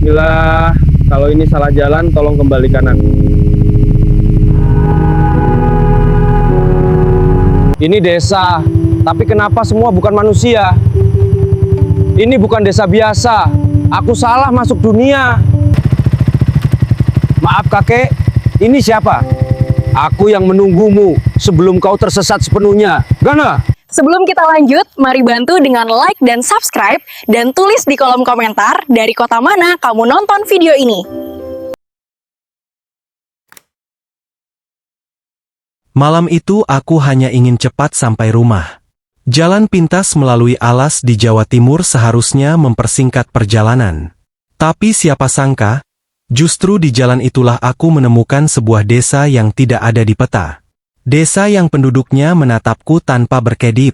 Bila kalau ini salah jalan, tolong kembali kanan. Ini desa, tapi kenapa semua bukan manusia? Ini bukan desa biasa. Aku salah masuk dunia. Maaf kakek, ini siapa? Aku yang menunggumu sebelum kau tersesat sepenuhnya. Gana? Sebelum kita lanjut, mari bantu dengan like dan subscribe dan tulis di kolom komentar dari kota mana kamu nonton video ini. Malam itu aku hanya ingin cepat sampai rumah. Jalan pintas melalui alas di Jawa Timur seharusnya mempersingkat perjalanan. Tapi siapa sangka, justru di jalan itulah aku menemukan sebuah desa yang tidak ada di peta. Desa yang penduduknya menatapku tanpa berkedip.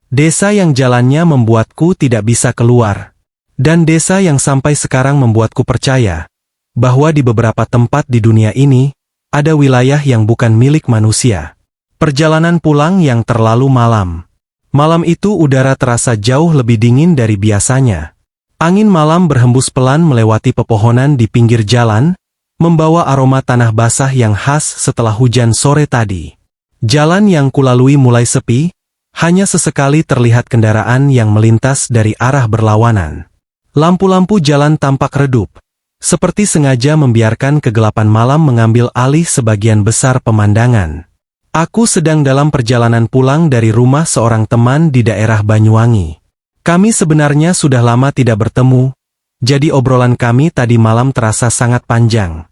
Desa yang jalannya membuatku tidak bisa keluar. Dan desa yang sampai sekarang membuatku percaya bahwa di beberapa tempat di dunia ini, ada wilayah yang bukan milik manusia. Perjalanan pulang yang terlalu malam. Malam itu udara terasa jauh lebih dingin dari biasanya. Angin malam berhembus pelan melewati pepohonan di pinggir jalan, membawa aroma tanah basah yang khas setelah hujan sore tadi. Jalan yang kulalui mulai sepi, hanya sesekali terlihat kendaraan yang melintas dari arah berlawanan. Lampu-lampu jalan tampak redup, seperti sengaja membiarkan kegelapan malam mengambil alih sebagian besar pemandangan. Aku sedang dalam perjalanan pulang dari rumah seorang teman di daerah Banyuwangi. Kami sebenarnya sudah lama tidak bertemu, jadi obrolan kami tadi malam terasa sangat panjang.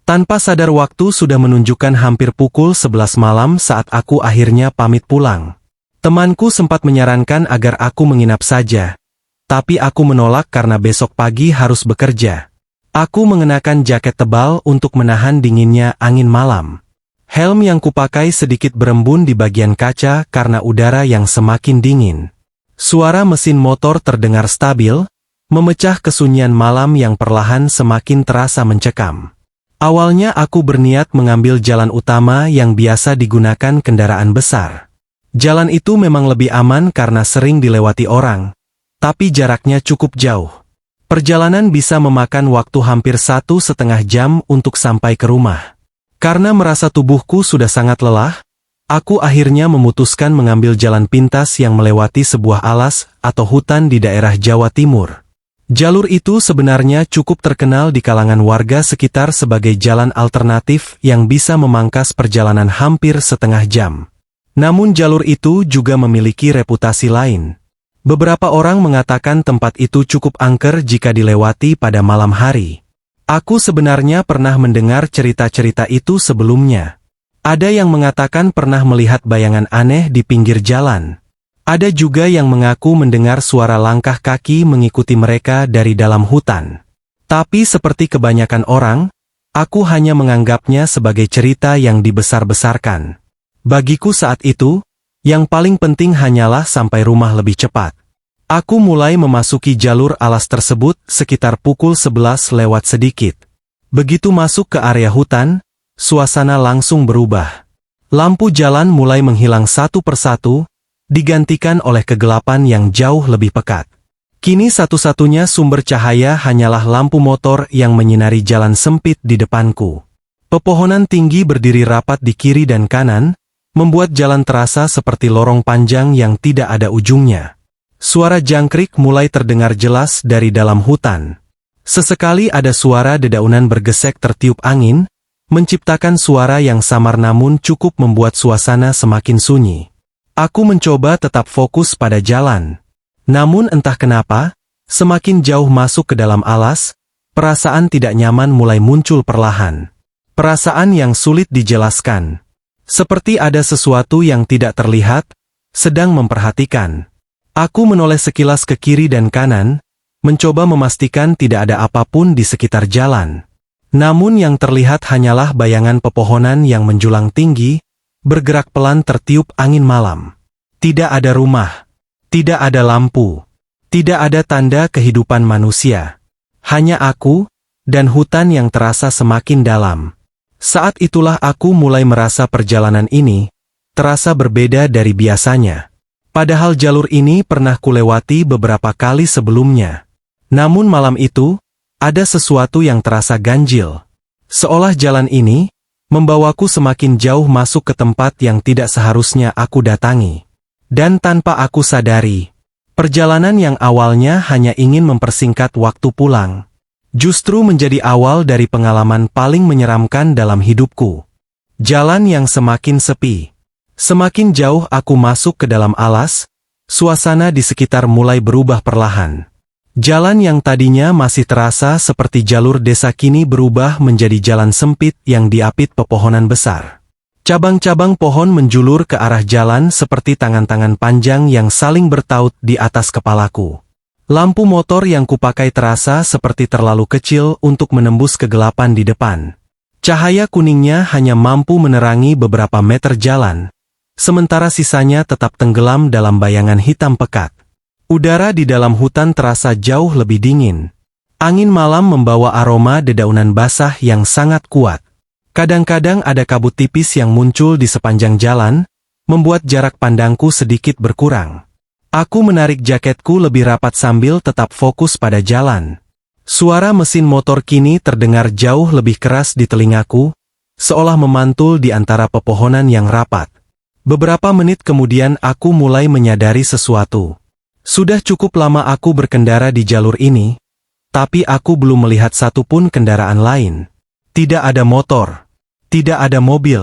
Tanpa sadar waktu sudah menunjukkan hampir pukul 11 malam saat aku akhirnya pamit pulang. Temanku sempat menyarankan agar aku menginap saja, tapi aku menolak karena besok pagi harus bekerja. Aku mengenakan jaket tebal untuk menahan dinginnya angin malam. Helm yang kupakai sedikit berembun di bagian kaca karena udara yang semakin dingin. Suara mesin motor terdengar stabil, memecah kesunyian malam yang perlahan semakin terasa mencekam. Awalnya aku berniat mengambil jalan utama yang biasa digunakan kendaraan besar. Jalan itu memang lebih aman karena sering dilewati orang, tapi jaraknya cukup jauh. Perjalanan bisa memakan waktu hampir 1,5 jam untuk sampai ke rumah. Karena merasa tubuhku sudah sangat lelah, aku akhirnya memutuskan mengambil jalan pintas yang melewati sebuah alas atau hutan di daerah Jawa Timur. Jalur itu sebenarnya cukup terkenal di kalangan warga sekitar sebagai jalan alternatif yang bisa memangkas perjalanan hampir setengah jam. Namun jalur itu juga memiliki reputasi lain. Beberapa orang mengatakan tempat itu cukup angker jika dilewati pada malam hari. Aku sebenarnya pernah mendengar cerita-cerita itu sebelumnya. Ada yang mengatakan pernah melihat bayangan aneh di pinggir jalan. Ada juga yang mengaku mendengar suara langkah kaki mengikuti mereka dari dalam hutan. Tapi seperti kebanyakan orang, aku hanya menganggapnya sebagai cerita yang dibesar-besarkan. Bagiku saat itu, yang paling penting hanyalah sampai rumah lebih cepat. Aku mulai memasuki jalur alas tersebut sekitar pukul 11 lewat sedikit. Begitu masuk ke area hutan, suasana langsung berubah. Lampu jalan mulai menghilang satu persatu, digantikan oleh kegelapan yang jauh lebih pekat. Kini satu-satunya sumber cahaya hanyalah lampu motor yang menyinari jalan sempit di depanku. Pepohonan tinggi berdiri rapat di kiri dan kanan, membuat jalan terasa seperti lorong panjang yang tidak ada ujungnya. Suara jangkrik mulai terdengar jelas dari dalam hutan. Sesekali ada suara dedaunan bergesek tertiup angin, menciptakan suara yang samar namun cukup membuat suasana semakin sunyi. Aku mencoba tetap fokus pada jalan. Namun entah kenapa, semakin jauh masuk ke dalam alas, perasaan tidak nyaman mulai muncul perlahan. Perasaan yang sulit dijelaskan. Seperti ada sesuatu yang tidak terlihat, sedang memperhatikan. Aku menoleh sekilas ke kiri dan kanan, mencoba memastikan tidak ada apapun di sekitar jalan. Namun yang terlihat hanyalah bayangan pepohonan yang menjulang tinggi, bergerak pelan tertiup angin malam. Tidak ada rumah, tidak ada lampu, tidak ada tanda kehidupan manusia. Hanya aku, dan hutan yang terasa semakin dalam. Saat itulah aku mulai merasa perjalanan ini terasa berbeda dari biasanya. Padahal jalur ini pernah kulewati beberapa kali sebelumnya. Namun malam itu, ada sesuatu yang terasa ganjil. Seolah jalan ini membawaku semakin jauh masuk ke tempat yang tidak seharusnya aku datangi. Dan tanpa aku sadari, perjalanan yang awalnya hanya ingin mempersingkat waktu pulang, justru menjadi awal dari pengalaman paling menyeramkan dalam hidupku. Jalan yang semakin sepi. Semakin jauh aku masuk ke dalam alas, suasana di sekitar mulai berubah perlahan. Jalan yang tadinya masih terasa seperti jalur desa kini berubah menjadi jalan sempit yang diapit pepohonan besar. Cabang-cabang pohon menjulur ke arah jalan seperti tangan-tangan panjang yang saling bertaut di atas kepalaku. Lampu motor yang kupakai terasa seperti terlalu kecil untuk menembus kegelapan di depan. Cahaya kuningnya hanya mampu menerangi beberapa meter jalan, sementara sisanya tetap tenggelam dalam bayangan hitam pekat. Udara di dalam hutan terasa jauh lebih dingin. Angin malam membawa aroma dedaunan basah yang sangat kuat. Kadang-kadang ada kabut tipis yang muncul di sepanjang jalan, membuat jarak pandangku sedikit berkurang. Aku menarik jaketku lebih rapat sambil tetap fokus pada jalan. Suara mesin motor kini terdengar jauh lebih keras di telingaku, seolah memantul di antara pepohonan yang rapat. Beberapa menit kemudian aku mulai menyadari sesuatu. Sudah cukup lama aku berkendara di jalur ini, tapi aku belum melihat satupun kendaraan lain. Tidak ada motor, tidak ada mobil.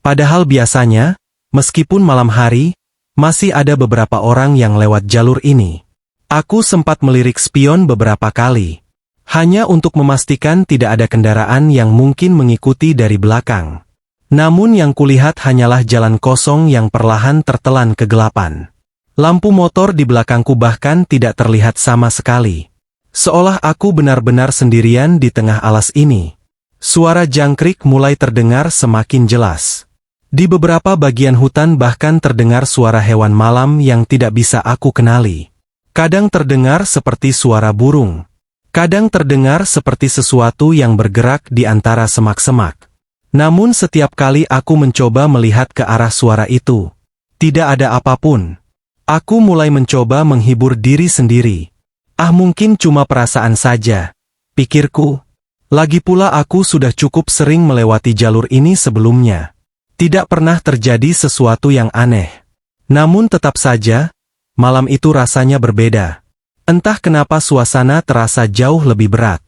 Padahal biasanya, meskipun malam hari, masih ada beberapa orang yang lewat jalur ini. Aku sempat melirik spion beberapa kali, hanya untuk memastikan tidak ada kendaraan yang mungkin mengikuti dari belakang. Namun yang kulihat hanyalah jalan kosong yang perlahan tertelan kegelapan. Lampu motor di belakangku bahkan tidak terlihat sama sekali. Seolah aku benar-benar sendirian di tengah alas ini. Suara jangkrik mulai terdengar semakin jelas. Di beberapa bagian hutan bahkan terdengar suara hewan malam yang tidak bisa aku kenali. Kadang terdengar seperti suara burung. Kadang terdengar seperti sesuatu yang bergerak di antara semak-semak. Namun setiap kali aku mencoba melihat ke arah suara itu, tidak ada apapun. Aku mulai mencoba menghibur diri sendiri. Mungkin cuma perasaan saja, pikirku. Lagi pula aku sudah cukup sering melewati jalur ini sebelumnya. Tidak pernah terjadi sesuatu yang aneh. Namun tetap saja, malam itu rasanya berbeda. Entah kenapa suasana terasa jauh lebih berat.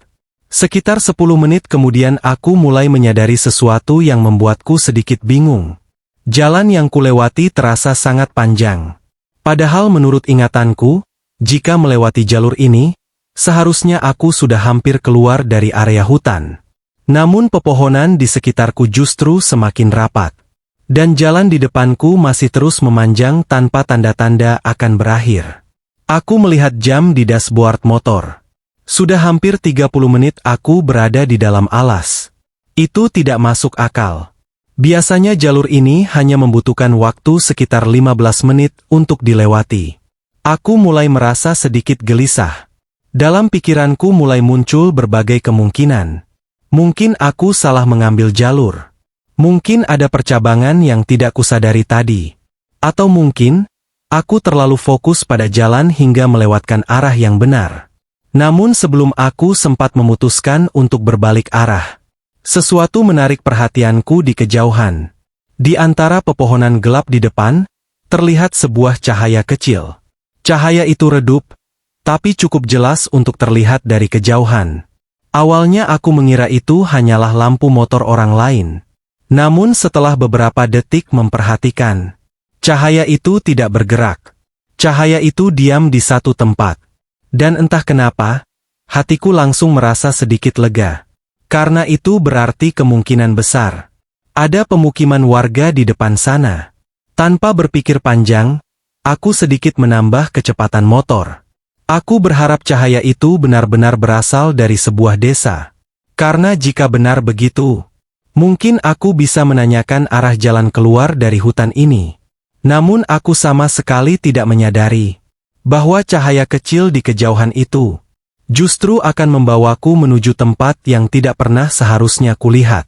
Sekitar 10 menit kemudian aku mulai menyadari sesuatu yang membuatku sedikit bingung. Jalan yang kulewati terasa sangat panjang. Padahal menurut ingatanku, jika melewati jalur ini, seharusnya aku sudah hampir keluar dari area hutan. Namun pepohonan di sekitarku justru semakin rapat. Dan jalan di depanku masih terus memanjang tanpa tanda-tanda akan berakhir. Aku melihat jam di dashboard motor. Sudah hampir 30 menit aku berada di dalam alas. Itu tidak masuk akal. Biasanya jalur ini hanya membutuhkan waktu sekitar 15 menit untuk dilewati. Aku mulai merasa sedikit gelisah. Dalam pikiranku mulai muncul berbagai kemungkinan. Mungkin aku salah mengambil jalur. Mungkin ada percabangan yang tidak kusadari tadi. Atau mungkin, aku terlalu fokus pada jalan hingga melewatkan arah yang benar. Namun sebelum aku sempat memutuskan untuk berbalik arah, sesuatu menarik perhatianku di kejauhan. Di antara pepohonan gelap di depan, terlihat sebuah cahaya kecil. Cahaya itu redup, tapi cukup jelas untuk terlihat dari kejauhan. Awalnya aku mengira itu hanyalah lampu motor orang lain. Namun setelah beberapa detik memperhatikan, cahaya itu tidak bergerak. Cahaya itu diam di satu tempat. Dan entah kenapa, hatiku langsung merasa sedikit lega. Karena itu berarti kemungkinan besar ada pemukiman warga di depan sana. Tanpa berpikir panjang, aku sedikit menambah kecepatan motor. Aku berharap cahaya itu benar-benar berasal dari sebuah desa. Karena jika benar begitu, mungkin aku bisa menanyakan arah jalan keluar dari hutan ini. Namun aku sama sekali tidak menyadari bahwa cahaya kecil di kejauhan itu justru akan membawaku menuju tempat yang tidak pernah seharusnya kulihat.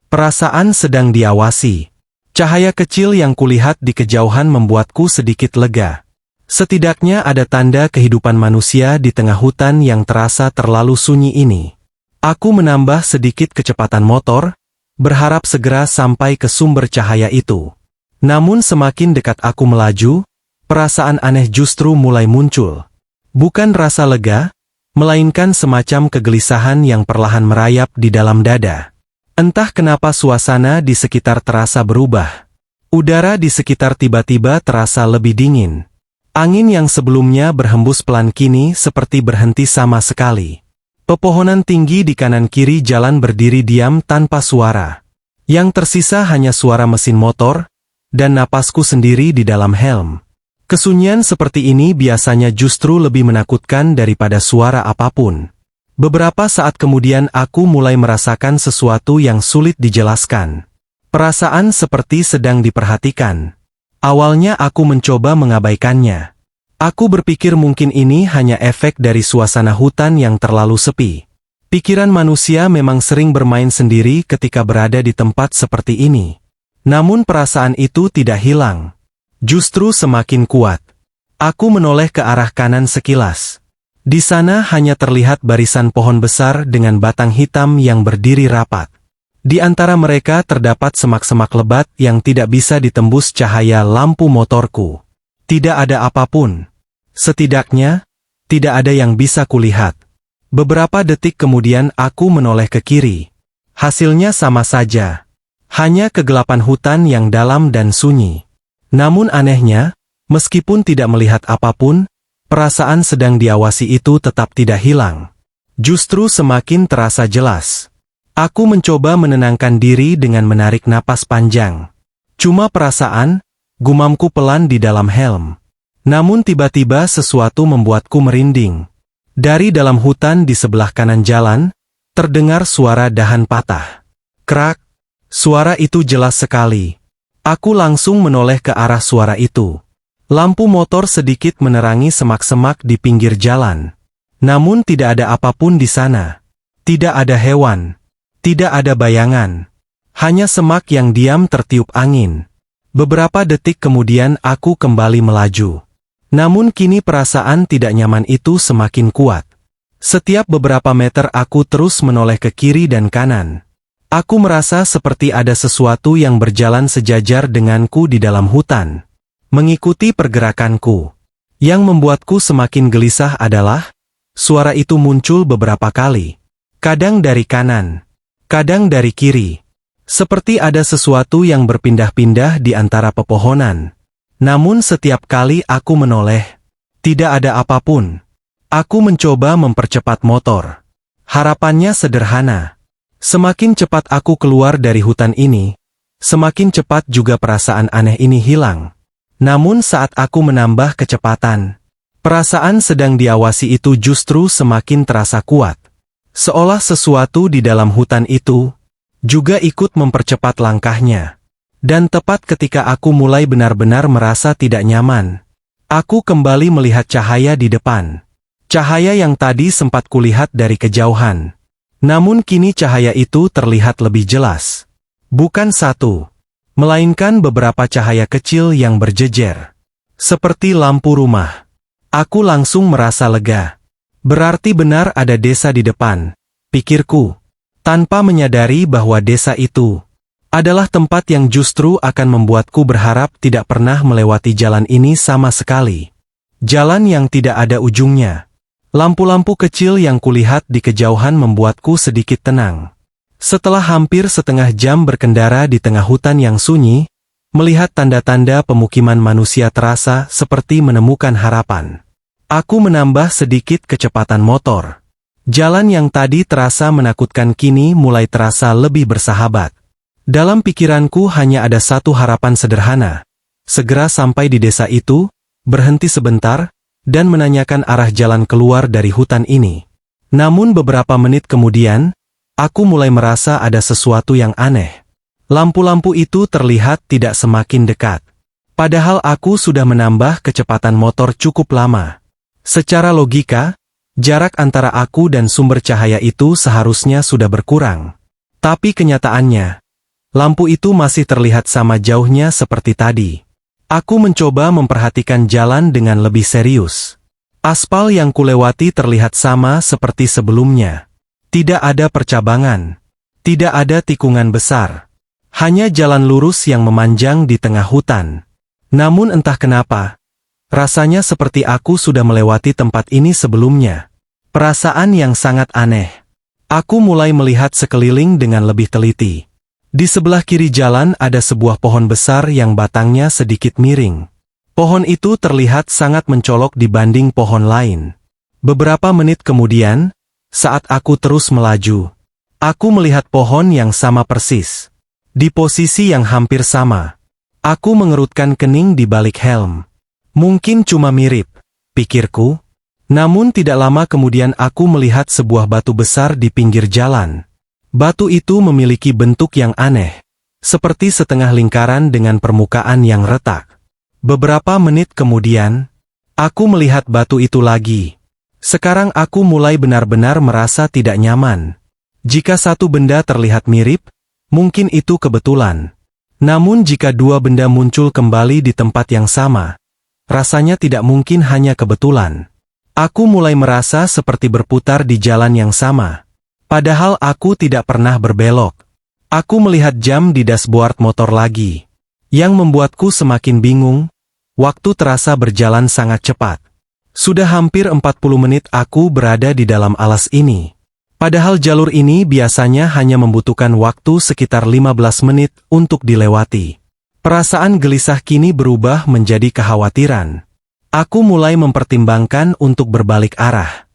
Perasaan sedang diawasi. Cahaya kecil yang kulihat di kejauhan membuatku sedikit lega. Setidaknya ada tanda kehidupan manusia di tengah hutan yang terasa terlalu sunyi ini. Aku menambah sedikit kecepatan motor, berharap segera sampai ke sumber cahaya itu. Namun semakin dekat aku melaju, perasaan aneh justru mulai muncul. Bukan rasa lega, melainkan semacam kegelisahan yang perlahan merayap di dalam dada. Entah kenapa suasana di sekitar terasa berubah. Udara di sekitar tiba-tiba terasa lebih dingin. Angin yang sebelumnya berhembus pelan kini seperti berhenti sama sekali. Pepohonan tinggi di kanan kiri jalan berdiri diam tanpa suara. Yang tersisa hanya suara mesin motor, dan napasku sendiri di dalam helm. Kesunyian seperti ini biasanya justru lebih menakutkan daripada suara apapun. Beberapa saat kemudian aku mulai merasakan sesuatu yang sulit dijelaskan. Perasaan seperti sedang diperhatikan. Awalnya aku mencoba mengabaikannya. Aku berpikir mungkin ini hanya efek dari suasana hutan yang terlalu sepi. Pikiran manusia memang sering bermain sendiri ketika berada di tempat seperti ini. Namun perasaan itu tidak hilang. Justru semakin kuat. Aku menoleh ke arah kanan sekilas. Di sana hanya terlihat barisan pohon besar dengan batang hitam yang berdiri rapat. Di antara mereka terdapat semak-semak lebat yang tidak bisa ditembus cahaya lampu motorku. Tidak ada apapun. Setidaknya, tidak ada yang bisa kulihat. Beberapa detik kemudian aku menoleh ke kiri. Hasilnya sama saja. Hanya kegelapan hutan yang dalam dan sunyi. Namun anehnya, meskipun tidak melihat apapun, perasaan sedang diawasi itu tetap tidak hilang. Justru semakin terasa jelas. Aku mencoba menenangkan diri dengan menarik napas panjang. Cuma perasaan, gumamku pelan di dalam helm. Namun tiba-tiba sesuatu membuatku merinding. Dari dalam hutan di sebelah kanan jalan, terdengar suara dahan patah. Krak! Suara itu jelas sekali. Aku langsung menoleh ke arah suara itu. Lampu motor sedikit menerangi semak-semak di pinggir jalan. Namun tidak ada apapun di sana. Tidak ada hewan. Tidak ada bayangan. Hanya semak yang diam tertiup angin. Beberapa detik kemudian aku kembali melaju. Namun kini perasaan tidak nyaman itu semakin kuat. Setiap beberapa meter aku terus menoleh ke kiri dan kanan. Aku merasa seperti ada sesuatu yang berjalan sejajar denganku di dalam hutan. Mengikuti pergerakanku. Yang membuatku semakin gelisah adalah, suara itu muncul beberapa kali. Kadang dari kanan. Kadang dari kiri. Seperti ada sesuatu yang berpindah-pindah di antara pepohonan. Namun setiap kali aku menoleh, tidak ada apapun. Aku mencoba mempercepat motor. Harapannya sederhana. Semakin cepat aku keluar dari hutan ini, semakin cepat juga perasaan aneh ini hilang. Namun saat aku menambah kecepatan, perasaan sedang diawasi itu justru semakin terasa kuat. Seolah sesuatu di dalam hutan itu juga ikut mempercepat langkahnya. Dan tepat ketika aku mulai benar-benar merasa tidak nyaman, aku kembali melihat cahaya di depan. Cahaya yang tadi sempat kulihat dari kejauhan. Namun kini cahaya itu terlihat lebih jelas. Bukan satu, melainkan beberapa cahaya kecil yang berjejer. Seperti lampu rumah. Aku langsung merasa lega. Berarti benar ada desa di depan, pikirku, tanpa menyadari bahwa desa itu adalah tempat yang justru akan membuatku berharap tidak pernah melewati jalan ini sama sekali. Jalan yang tidak ada ujungnya. Lampu-lampu kecil yang kulihat di kejauhan membuatku sedikit tenang. Setelah hampir setengah jam berkendara di tengah hutan yang sunyi, melihat tanda-tanda pemukiman manusia terasa seperti menemukan harapan. Aku menambah sedikit kecepatan motor. Jalan yang tadi terasa menakutkan kini mulai terasa lebih bersahabat. Dalam pikiranku hanya ada satu harapan sederhana. Segera sampai di desa itu, berhenti sebentar, dan menanyakan arah jalan keluar dari hutan ini. Namun beberapa menit kemudian, aku mulai merasa ada sesuatu yang aneh. Lampu-lampu itu terlihat tidak semakin dekat. Padahal aku sudah menambah kecepatan motor cukup lama. Secara logika, jarak antara aku dan sumber cahaya itu seharusnya sudah berkurang. Tapi kenyataannya, lampu itu masih terlihat sama jauhnya seperti tadi. Aku mencoba memperhatikan jalan dengan lebih serius. Aspal yang kulewati terlihat sama seperti sebelumnya. Tidak ada percabangan. Tidak ada tikungan besar. Hanya jalan lurus yang memanjang di tengah hutan. Namun entah kenapa, rasanya seperti aku sudah melewati tempat ini sebelumnya. Perasaan yang sangat aneh. Aku mulai melihat sekeliling dengan lebih teliti. Di sebelah kiri jalan ada sebuah pohon besar yang batangnya sedikit miring. Pohon itu terlihat sangat mencolok dibanding pohon lain. Beberapa menit kemudian, saat aku terus melaju, aku melihat pohon yang sama persis. Di posisi yang hampir sama. Aku mengerutkan kening di balik helm. Mungkin cuma mirip, pikirku. Namun tidak lama kemudian aku melihat sebuah batu besar di pinggir jalan. Batu itu memiliki bentuk yang aneh, seperti setengah lingkaran dengan permukaan yang retak. Beberapa menit kemudian, aku melihat batu itu lagi. Sekarang aku mulai benar-benar merasa tidak nyaman. Jika satu benda terlihat mirip, mungkin itu kebetulan. Namun jika dua benda muncul kembali di tempat yang sama, rasanya tidak mungkin hanya kebetulan. Aku mulai merasa seperti berputar di jalan yang sama. Padahal aku tidak pernah berbelok. Aku melihat jam di dashboard motor lagi. Yang membuatku semakin bingung. Waktu terasa berjalan sangat cepat. Sudah hampir 40 menit aku berada di dalam alas ini. Padahal jalur ini biasanya hanya membutuhkan waktu sekitar 15 menit untuk dilewati. Perasaan gelisah kini berubah menjadi kekhawatiran. Aku mulai mempertimbangkan untuk berbalik arah.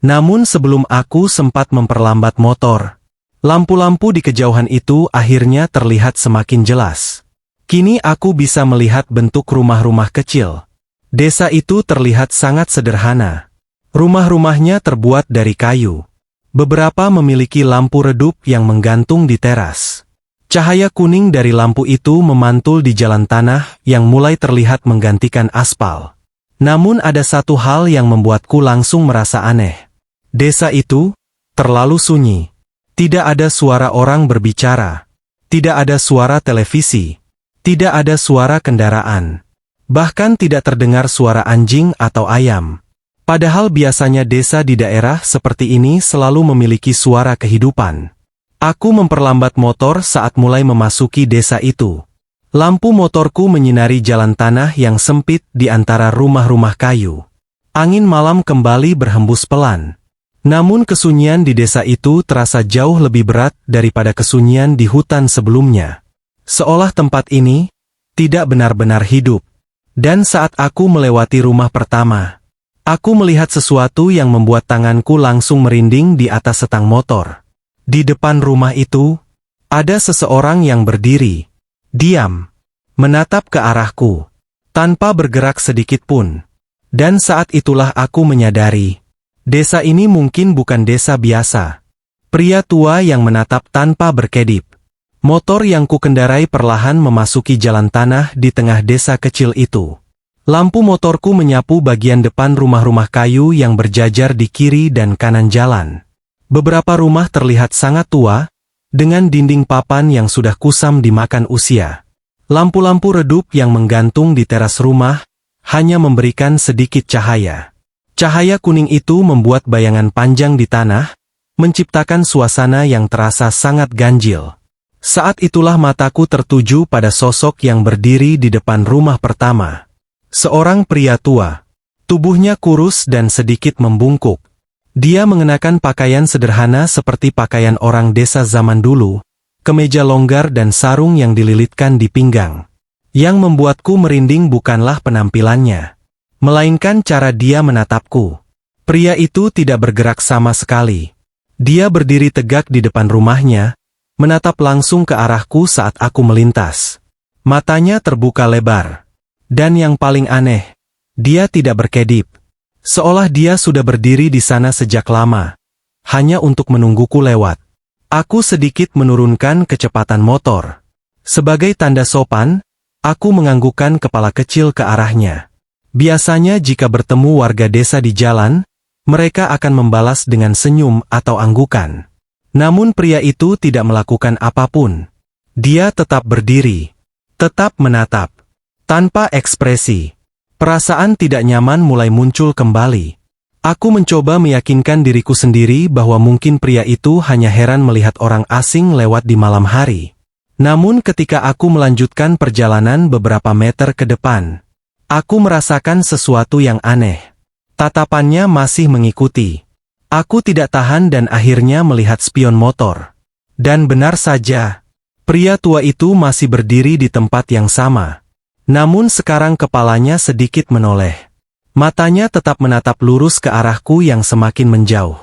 Namun sebelum aku sempat memperlambat motor, lampu-lampu di kejauhan itu akhirnya terlihat semakin jelas. Kini aku bisa melihat bentuk rumah-rumah kecil. Desa itu terlihat sangat sederhana. Rumah-rumahnya terbuat dari kayu. Beberapa memiliki lampu redup yang menggantung di teras. Cahaya kuning dari lampu itu memantul di jalan tanah yang mulai terlihat menggantikan aspal. Namun ada satu hal yang membuatku langsung merasa aneh. Desa itu terlalu sunyi. Tidak ada suara orang berbicara. Tidak ada suara televisi. Tidak ada suara kendaraan. Bahkan tidak terdengar suara anjing atau ayam. Padahal biasanya desa di daerah seperti ini selalu memiliki suara kehidupan. Aku memperlambat motor saat mulai memasuki desa itu. Lampu motorku menyinari jalan tanah yang sempit di antara rumah-rumah kayu. Angin malam kembali berhembus pelan. Namun kesunyian di desa itu terasa jauh lebih berat daripada kesunyian di hutan sebelumnya. Seolah tempat ini tidak benar-benar hidup. Dan saat aku melewati rumah pertama, aku melihat sesuatu yang membuat tanganku langsung merinding di atas setang motor. Di depan rumah itu, ada seseorang yang berdiri, diam, menatap ke arahku, tanpa bergerak sedikit pun. Dan saat itulah aku menyadari, desa ini mungkin bukan desa biasa. Pria tua yang menatap tanpa berkedip. Motor yang kukendarai perlahan memasuki jalan tanah di tengah desa kecil itu. Lampu motorku menyapu bagian depan rumah-rumah kayu yang berjajar di kiri dan kanan jalan. Beberapa rumah terlihat sangat tua, dengan dinding papan yang sudah kusam dimakan usia. Lampu-lampu redup yang menggantung di teras rumah, hanya memberikan sedikit cahaya. Cahaya kuning itu membuat bayangan panjang di tanah, menciptakan suasana yang terasa sangat ganjil. Saat itulah mataku tertuju pada sosok yang berdiri di depan rumah pertama. Seorang pria tua. Tubuhnya kurus dan sedikit membungkuk. Dia mengenakan pakaian sederhana seperti pakaian orang desa zaman dulu, kemeja longgar dan sarung yang dililitkan di pinggang. Yang membuatku merinding bukanlah penampilannya, melainkan cara dia menatapku. Pria itu tidak bergerak sama sekali. Dia berdiri tegak di depan rumahnya, menatap langsung ke arahku saat aku melintas. Matanya terbuka lebar. Dan yang paling aneh, dia tidak berkedip. Seolah dia sudah berdiri di sana sejak lama, hanya untuk menungguku lewat. Aku sedikit menurunkan kecepatan motor. Sebagai tanda sopan, aku menganggukkan kepala kecil ke arahnya. Biasanya jika bertemu warga desa di jalan, mereka akan membalas dengan senyum atau anggukan. Namun pria itu tidak melakukan apapun. Dia tetap berdiri, tetap menatap. Tanpa ekspresi, perasaan tidak nyaman mulai muncul kembali. Aku mencoba meyakinkan diriku sendiri bahwa mungkin pria itu hanya heran melihat orang asing lewat di malam hari. Namun ketika aku melanjutkan perjalanan beberapa meter ke depan, aku merasakan sesuatu yang aneh. Tatapannya masih mengikuti. Aku tidak tahan dan akhirnya melihat spion motor. Dan benar saja, pria tua itu masih berdiri di tempat yang sama. Namun sekarang kepalanya sedikit menoleh. Matanya tetap menatap lurus ke arahku yang semakin menjauh.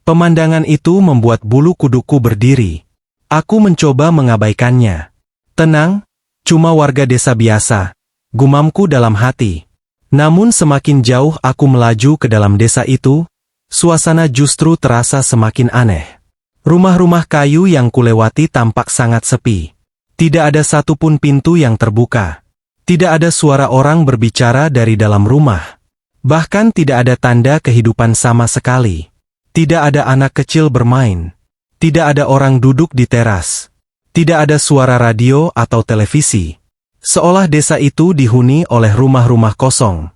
Pemandangan itu membuat bulu kuduku berdiri. Aku mencoba mengabaikannya. Tenang, cuma warga desa biasa, gumamku dalam hati. Namun semakin jauh aku melaju ke dalam desa itu, suasana justru terasa semakin aneh. Rumah-rumah kayu yang kulewati tampak sangat sepi. Tidak ada satupun pintu yang terbuka. Tidak ada suara orang berbicara dari dalam rumah. Bahkan tidak ada tanda kehidupan sama sekali. Tidak ada anak kecil bermain. Tidak ada orang duduk di teras. Tidak ada suara radio atau televisi. Seolah desa itu dihuni oleh rumah-rumah kosong.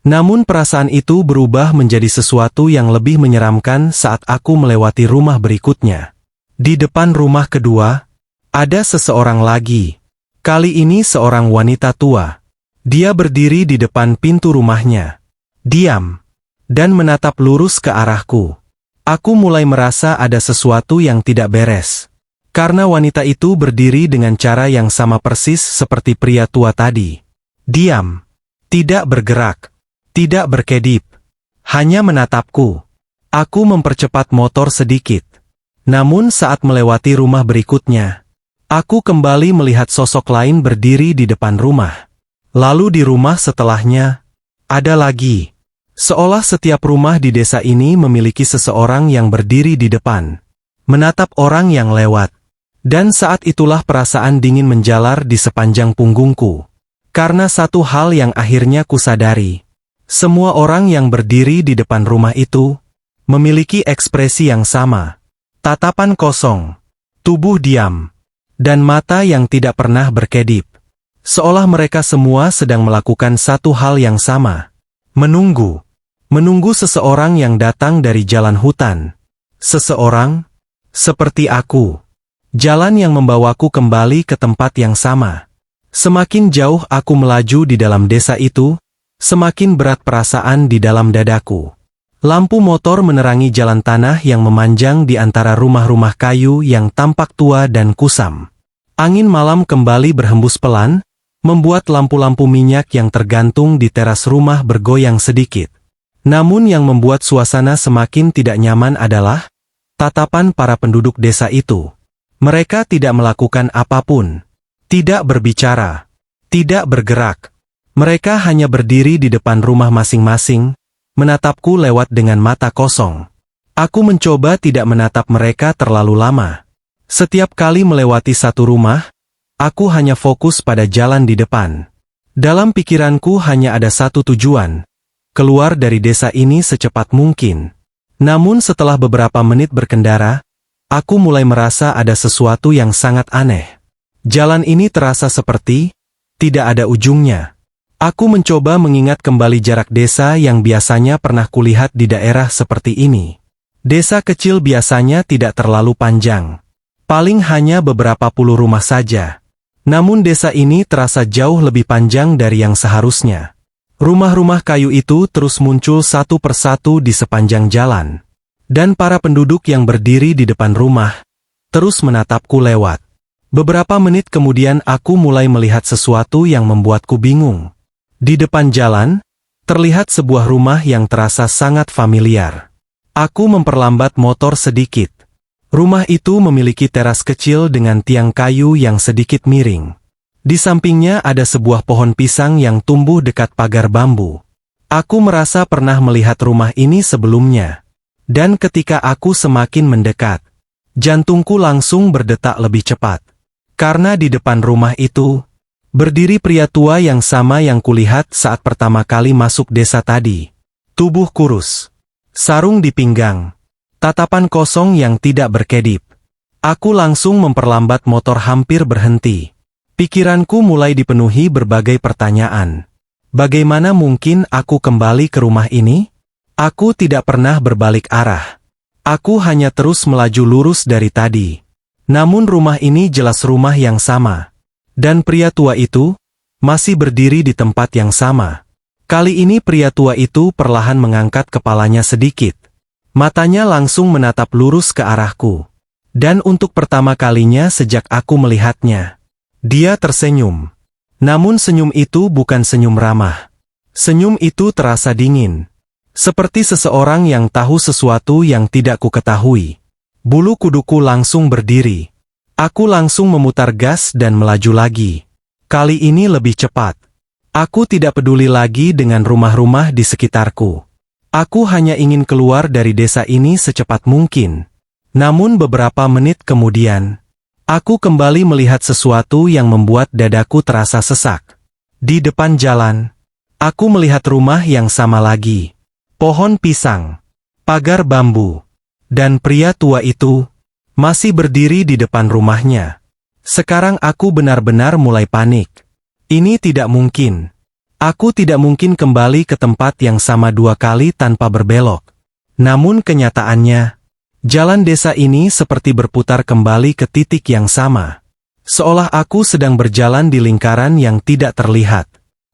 Namun perasaan itu berubah menjadi sesuatu yang lebih menyeramkan saat aku melewati rumah berikutnya. Di depan rumah kedua, ada seseorang lagi. Kali ini seorang wanita tua. Dia berdiri di depan pintu rumahnya. Diam. Dan menatap lurus ke arahku. Aku mulai merasa ada sesuatu yang tidak beres. Karena wanita itu berdiri dengan cara yang sama persis seperti pria tua tadi. Diam. Tidak bergerak. Tidak berkedip. Hanya menatapku. Aku mempercepat motor sedikit. Namun saat melewati rumah berikutnya, aku kembali melihat sosok lain berdiri di depan rumah. Lalu di rumah setelahnya, ada lagi. Seolah setiap rumah di desa ini memiliki seseorang yang berdiri di depan, menatap orang yang lewat. Dan saat itulah perasaan dingin menjalar di sepanjang punggungku. Karena satu hal yang akhirnya kusadari. Semua orang yang berdiri di depan rumah itu, memiliki ekspresi yang sama. Tatapan kosong, tubuh diam, dan mata yang tidak pernah berkedip. Seolah mereka semua sedang melakukan satu hal yang sama. Menunggu. Menunggu seseorang yang datang dari jalan hutan. Seseorang, seperti aku. Jalan yang membawaku kembali ke tempat yang sama. Semakin jauh aku melaju di dalam desa itu, semakin berat perasaan di dalam dadaku. Lampu motor menerangi jalan tanah yang memanjang di antara rumah-rumah kayu yang tampak tua dan kusam. Angin malam kembali berhembus pelan, membuat lampu-lampu minyak yang tergantung di teras rumah bergoyang sedikit. Namun yang membuat suasana semakin tidak nyaman adalah tatapan para penduduk desa itu. Mereka tidak melakukan apapun, tidak berbicara, tidak bergerak. Mereka hanya berdiri di depan rumah masing-masing, menatapku lewat dengan mata kosong. Aku mencoba tidak menatap mereka terlalu lama. Setiap kali melewati satu rumah, aku hanya fokus pada jalan di depan. Dalam pikiranku hanya ada satu tujuan, keluar dari desa ini secepat mungkin. Namun setelah beberapa menit berkendara, aku mulai merasa ada sesuatu yang sangat aneh. Jalan ini terasa seperti tidak ada ujungnya. Aku mencoba mengingat kembali jarak desa yang biasanya pernah kulihat di daerah seperti ini. Desa kecil biasanya tidak terlalu panjang. Paling hanya beberapa puluh rumah saja. Namun desa ini terasa jauh lebih panjang dari yang seharusnya. Rumah-rumah kayu itu terus muncul satu persatu di sepanjang jalan. Dan para penduduk yang berdiri di depan rumah terus menatapku lewat. Beberapa menit kemudian aku mulai melihat sesuatu yang membuatku bingung. Di depan jalan, terlihat sebuah rumah yang terasa sangat familiar. Aku memperlambat motor sedikit. Rumah itu memiliki teras kecil dengan tiang kayu yang sedikit miring. Di sampingnya ada sebuah pohon pisang yang tumbuh dekat pagar bambu. Aku merasa pernah melihat rumah ini sebelumnya. Dan ketika aku semakin mendekat, jantungku langsung berdetak lebih cepat. Karena di depan rumah itu, berdiri pria tua yang sama yang kulihat saat pertama kali masuk desa tadi. Tubuh kurus, sarung di pinggang, tatapan kosong yang tidak berkedip. Aku langsung memperlambat motor hampir berhenti. Pikiranku mulai dipenuhi berbagai pertanyaan. Bagaimana mungkin aku kembali ke rumah ini? Aku tidak pernah berbalik arah. Aku hanya terus melaju lurus dari tadi. Namun rumah ini jelas rumah yang sama. Dan pria tua itu masih berdiri di tempat yang sama. Kali ini pria tua itu perlahan mengangkat kepalanya sedikit. Matanya langsung menatap lurus ke arahku. Dan untuk pertama kalinya sejak aku melihatnya, dia tersenyum. Namun senyum itu bukan senyum ramah. Senyum itu terasa dingin. Seperti seseorang yang tahu sesuatu yang tidak kuketahui. Bulu kuduku langsung berdiri. Aku langsung memutar gas dan melaju lagi. Kali ini lebih cepat. Aku tidak peduli lagi dengan rumah-rumah di sekitarku. Aku hanya ingin keluar dari desa ini secepat mungkin. Namun beberapa menit kemudian, aku kembali melihat sesuatu yang membuat dadaku terasa sesak. Di depan jalan, aku melihat rumah yang sama lagi. Pohon pisang, pagar bambu, dan pria tua itu masih berdiri di depan rumahnya. Sekarang aku benar-benar mulai panik. Ini tidak mungkin. Aku tidak mungkin kembali ke tempat yang sama 2 kali tanpa berbelok. Namun kenyataannya, jalan desa ini seperti berputar kembali ke titik yang sama. Seolah aku sedang berjalan di lingkaran yang tidak terlihat.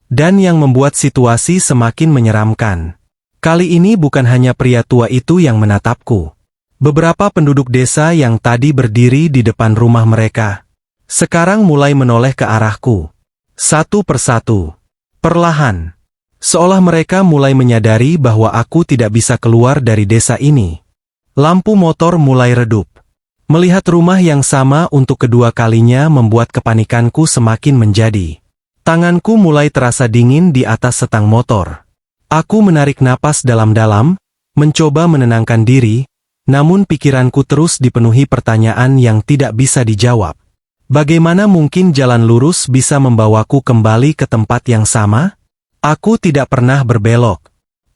Dan yang membuat situasi semakin menyeramkan. Kali ini bukan hanya pria tua itu yang menatapku. Beberapa penduduk desa yang tadi berdiri di depan rumah mereka, sekarang mulai menoleh ke arahku. Satu persatu. Perlahan. Seolah mereka mulai menyadari bahwa aku tidak bisa keluar dari desa ini. Lampu motor mulai redup. Melihat rumah yang sama untuk kedua kalinya membuat kepanikanku semakin menjadi. Tanganku mulai terasa dingin di atas setang motor. Aku menarik napas dalam-dalam, mencoba menenangkan diri, namun pikiranku terus dipenuhi pertanyaan yang tidak bisa dijawab. Bagaimana mungkin jalan lurus bisa membawaku kembali ke tempat yang sama? Aku tidak pernah berbelok.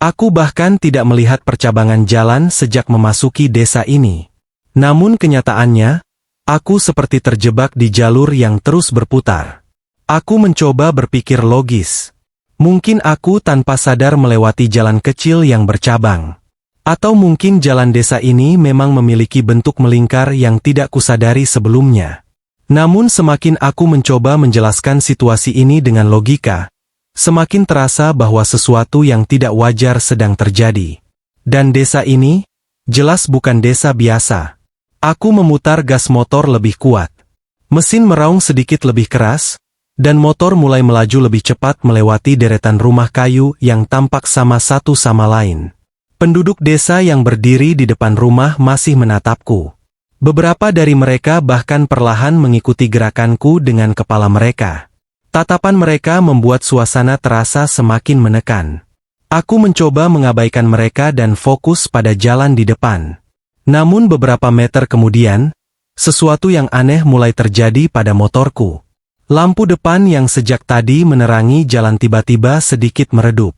Aku bahkan tidak melihat percabangan jalan sejak memasuki desa ini. Namun kenyataannya, aku seperti terjebak di jalur yang terus berputar. Aku mencoba berpikir logis. Mungkin aku tanpa sadar melewati jalan kecil yang bercabang. Atau mungkin jalan desa ini memang memiliki bentuk melingkar yang tidak kusadari sebelumnya. Namun semakin aku mencoba menjelaskan situasi ini dengan logika, semakin terasa bahwa sesuatu yang tidak wajar sedang terjadi. Dan desa ini, jelas bukan desa biasa. Aku memutar gas motor lebih kuat. Mesin meraung sedikit lebih keras, dan motor mulai melaju lebih cepat melewati deretan rumah kayu yang tampak sama satu sama lain. Penduduk desa yang berdiri di depan rumah masih menatapku. Beberapa dari mereka bahkan perlahan mengikuti gerakanku dengan kepala mereka. Tatapan mereka membuat suasana terasa semakin menekan. Aku mencoba mengabaikan mereka dan fokus pada jalan di depan. Namun beberapa meter kemudian, sesuatu yang aneh mulai terjadi pada motorku. Lampu depan yang sejak tadi menerangi jalan tiba-tiba sedikit meredup.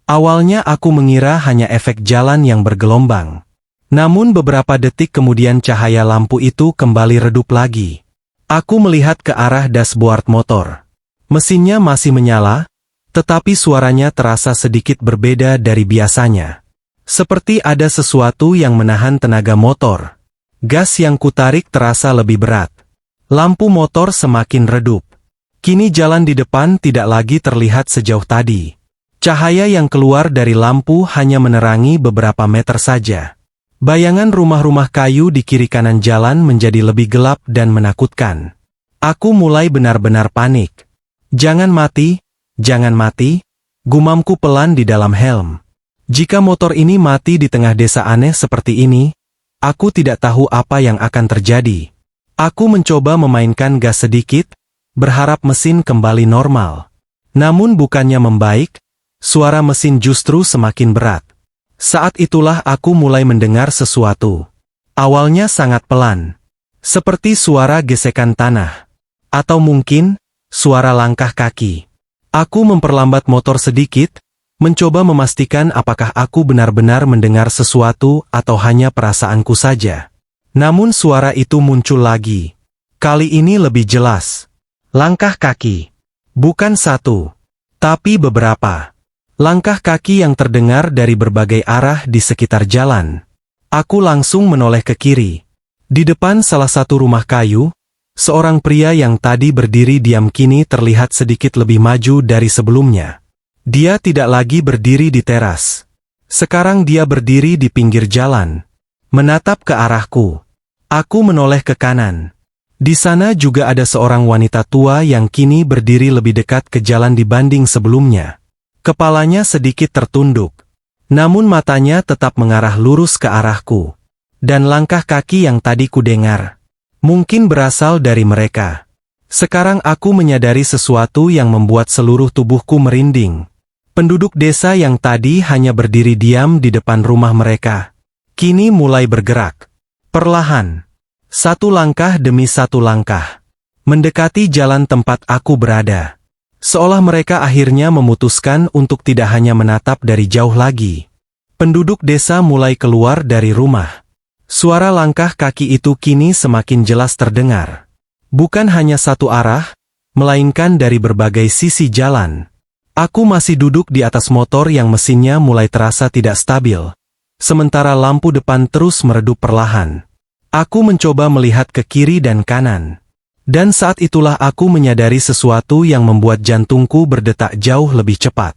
Awalnya aku mengira hanya efek jalan yang bergelombang. Namun beberapa detik kemudian cahaya lampu itu kembali redup lagi. Aku melihat ke arah dashboard motor. Mesinnya masih menyala, tetapi suaranya terasa sedikit berbeda dari biasanya. Seperti ada sesuatu yang menahan tenaga motor. Gas yang kutarik terasa lebih berat. Lampu motor semakin redup. Kini jalan di depan tidak lagi terlihat sejauh tadi. Cahaya yang keluar dari lampu hanya menerangi beberapa meter saja. Bayangan rumah-rumah kayu di kiri kanan jalan menjadi lebih gelap dan menakutkan. Aku mulai benar-benar panik. Jangan mati, gumamku pelan di dalam helm. Jika motor ini mati di tengah desa aneh seperti ini, aku tidak tahu apa yang akan terjadi. Aku mencoba memainkan gas sedikit, berharap mesin kembali normal. Namun bukannya membaik, suara mesin justru semakin berat. Saat itulah aku mulai mendengar sesuatu. Awalnya sangat pelan. Seperti suara gesekan tanah. Atau mungkin, suara langkah kaki. Aku memperlambat motor sedikit, mencoba memastikan apakah aku benar-benar mendengar sesuatu atau hanya perasaanku saja. Namun suara itu muncul lagi. Kali ini lebih jelas. Langkah kaki. Bukan satu, tapi beberapa. Langkah kaki yang terdengar dari berbagai arah di sekitar jalan. Aku langsung menoleh ke kiri. Di depan salah satu rumah kayu, seorang pria yang tadi berdiri diam kini terlihat sedikit lebih maju dari sebelumnya. Dia tidak lagi berdiri di teras. Sekarang dia berdiri di pinggir jalan, menatap ke arahku. Aku menoleh ke kanan. Di sana juga ada seorang wanita tua yang kini berdiri lebih dekat ke jalan dibanding sebelumnya. Kepalanya sedikit tertunduk, namun matanya tetap mengarah lurus ke arahku. Dan langkah kaki yang tadi kudengar, mungkin berasal dari mereka. Sekarang aku menyadari sesuatu yang membuat seluruh tubuhku merinding. Penduduk desa yang tadi hanya berdiri diam di depan rumah mereka, kini mulai bergerak. Perlahan. Satu langkah demi satu langkah, mendekati jalan tempat aku berada. Seolah mereka akhirnya memutuskan untuk tidak hanya menatap dari jauh lagi. Penduduk desa mulai keluar dari rumah. Suara langkah kaki itu kini semakin jelas terdengar. Bukan hanya satu arah, melainkan dari berbagai sisi jalan. Aku masih duduk di atas motor yang mesinnya mulai terasa tidak stabil. Sementara lampu depan terus meredup perlahan. Aku mencoba melihat ke kiri dan kanan. Dan saat itulah aku menyadari sesuatu yang membuat jantungku berdetak jauh lebih cepat.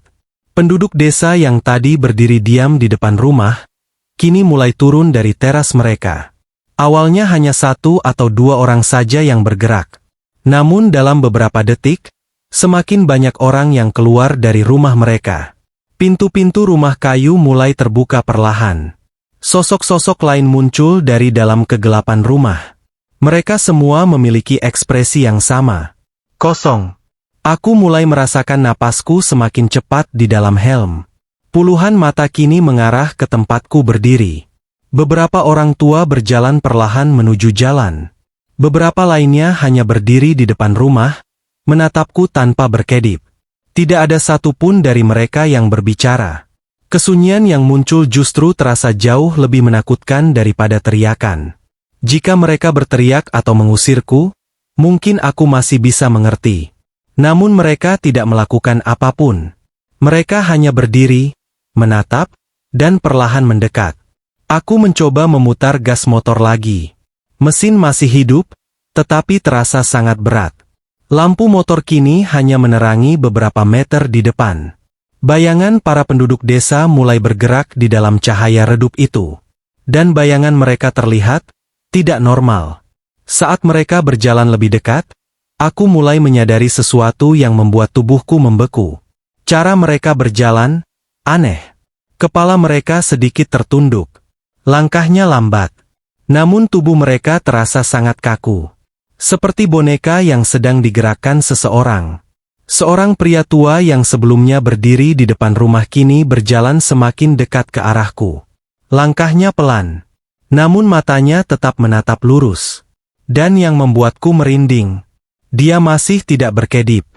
Penduduk desa yang tadi berdiri diam di depan rumah, kini mulai turun dari teras mereka. Awalnya hanya satu atau dua orang saja yang bergerak. Namun dalam beberapa detik, semakin banyak orang yang keluar dari rumah mereka. Pintu-pintu rumah kayu mulai terbuka perlahan. Sosok-sosok lain muncul dari dalam kegelapan rumah. Mereka semua memiliki ekspresi yang sama. Kosong. Aku mulai merasakan napasku semakin cepat di dalam helm. Puluhan mata kini mengarah ke tempatku berdiri. Beberapa orang tua berjalan perlahan menuju jalan. Beberapa lainnya hanya berdiri di depan rumah, menatapku tanpa berkedip. Tidak ada satupun dari mereka yang berbicara. Kesunyian yang muncul justru terasa jauh lebih menakutkan daripada teriakan. Jika mereka berteriak atau mengusirku, mungkin aku masih bisa mengerti. Namun mereka tidak melakukan apapun. Mereka hanya berdiri, menatap, dan perlahan mendekat. Aku mencoba memutar gas motor lagi. Mesin masih hidup, tetapi terasa sangat berat. Lampu motor kini hanya menerangi beberapa meter di depan. Bayangan para penduduk desa mulai bergerak di dalam cahaya redup itu. Dan bayangan mereka terlihat tidak normal. Saat mereka berjalan lebih dekat, aku mulai menyadari sesuatu yang membuat tubuhku membeku. Cara mereka berjalan aneh. Kepala mereka sedikit tertunduk. Langkahnya lambat. Namun tubuh mereka terasa sangat kaku. Seperti boneka yang sedang digerakkan seseorang. Seorang pria tua yang sebelumnya berdiri di depan rumah kini berjalan semakin dekat ke arahku. Langkahnya pelan, namun matanya tetap menatap lurus. Dan yang membuatku merinding, dia masih tidak berkedip.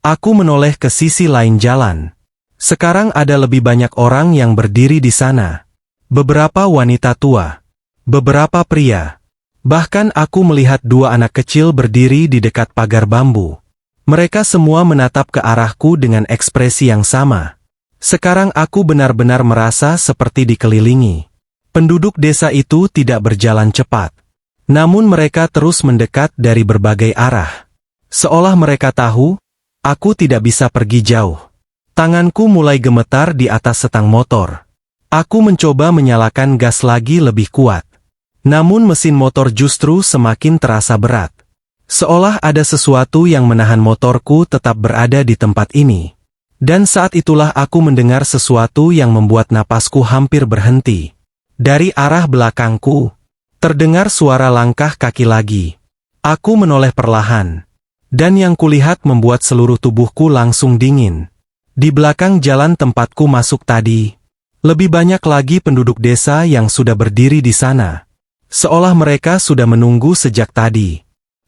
Aku menoleh ke sisi lain jalan. Sekarang ada lebih banyak orang yang berdiri di sana. Beberapa wanita tua, beberapa pria. Bahkan aku melihat dua anak kecil berdiri di dekat pagar bambu. Mereka semua menatap ke arahku dengan ekspresi yang sama. Sekarang aku benar-benar merasa seperti dikelilingi. Penduduk desa itu tidak berjalan cepat. Namun mereka terus mendekat dari berbagai arah. Seolah mereka tahu, aku tidak bisa pergi jauh. Tanganku mulai gemetar di atas setang motor. Aku mencoba menyalakan gas lagi lebih kuat. Namun mesin motor justru semakin terasa berat. Seolah ada sesuatu yang menahan motorku tetap berada di tempat ini. Dan saat itulah aku mendengar sesuatu yang membuat napasku hampir berhenti. Dari arah belakangku, terdengar suara langkah kaki lagi. Aku menoleh perlahan. Dan yang kulihat membuat seluruh tubuhku langsung dingin. Di belakang jalan tempatku masuk tadi, lebih banyak lagi penduduk desa yang sudah berdiri di sana. Seolah mereka sudah menunggu sejak tadi.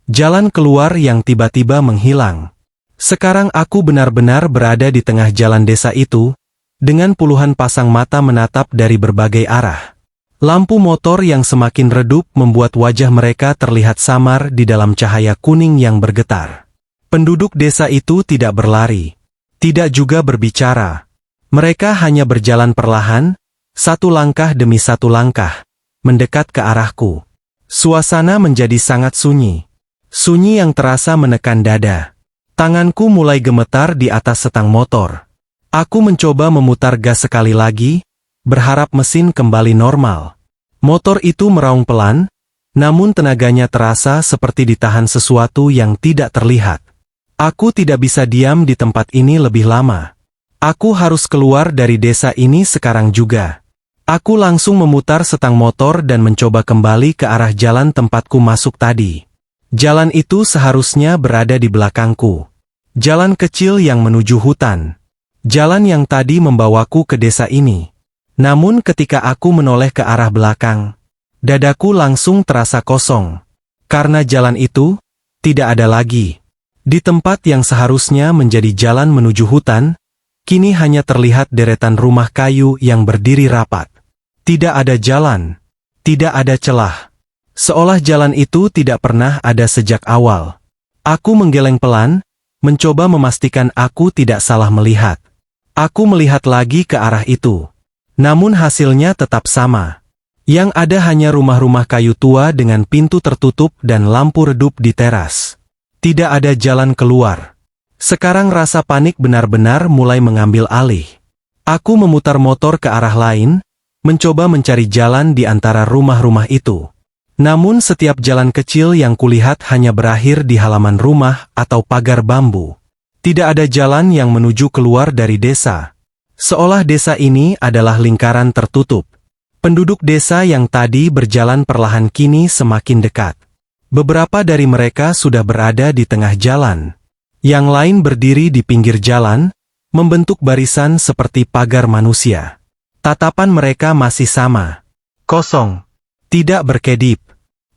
Jalan keluar yang tiba-tiba menghilang. Sekarang aku benar-benar berada di tengah jalan desa itu, dengan puluhan pasang mata menatap dari berbagai arah. Lampu motor yang semakin redup membuat wajah mereka terlihat samar di dalam cahaya kuning yang bergetar. Penduduk desa itu tidak berlari, tidak juga berbicara. Mereka hanya berjalan perlahan, satu langkah demi satu langkah, mendekat ke arahku. Suasana menjadi sangat sunyi. Sunyi yang terasa menekan dada. Tanganku mulai gemetar di atas setang motor. Aku mencoba memutar gas sekali lagi, berharap mesin kembali normal. Motor itu meraung pelan, namun tenaganya terasa seperti ditahan sesuatu yang tidak terlihat. Aku tidak bisa diam di tempat ini lebih lama. Aku harus keluar dari desa ini sekarang juga. Aku langsung memutar setang motor dan mencoba kembali ke arah jalan tempatku masuk tadi. Jalan itu seharusnya berada di belakangku. Jalan kecil yang menuju hutan. Jalan yang tadi membawaku ke desa ini. Namun ketika aku menoleh ke arah belakang, dadaku langsung terasa kosong. Karena jalan itu tidak ada lagi. Di tempat yang seharusnya menjadi jalan menuju hutan, kini hanya terlihat deretan rumah kayu yang berdiri rapat. Tidak ada jalan, tidak ada celah. Seolah jalan itu tidak pernah ada sejak awal. Aku menggeleng pelan, mencoba memastikan aku tidak salah melihat. Aku melihat lagi ke arah itu. Namun hasilnya tetap sama. Yang ada hanya rumah-rumah kayu tua dengan pintu tertutup dan lampu redup di teras. Tidak ada jalan keluar. Sekarang rasa panik benar-benar mulai mengambil alih. Aku memutar motor ke arah lain, mencoba mencari jalan di antara rumah-rumah itu. Namun setiap jalan kecil yang kulihat hanya berakhir di halaman rumah atau pagar bambu. Tidak ada jalan yang menuju keluar dari desa. Seolah desa ini adalah lingkaran tertutup. Penduduk desa yang tadi berjalan perlahan kini semakin dekat. Beberapa dari mereka sudah berada di tengah jalan. Yang lain berdiri di pinggir jalan, membentuk barisan seperti pagar manusia. Tatapan mereka masih sama. Kosong. Tidak berkedip.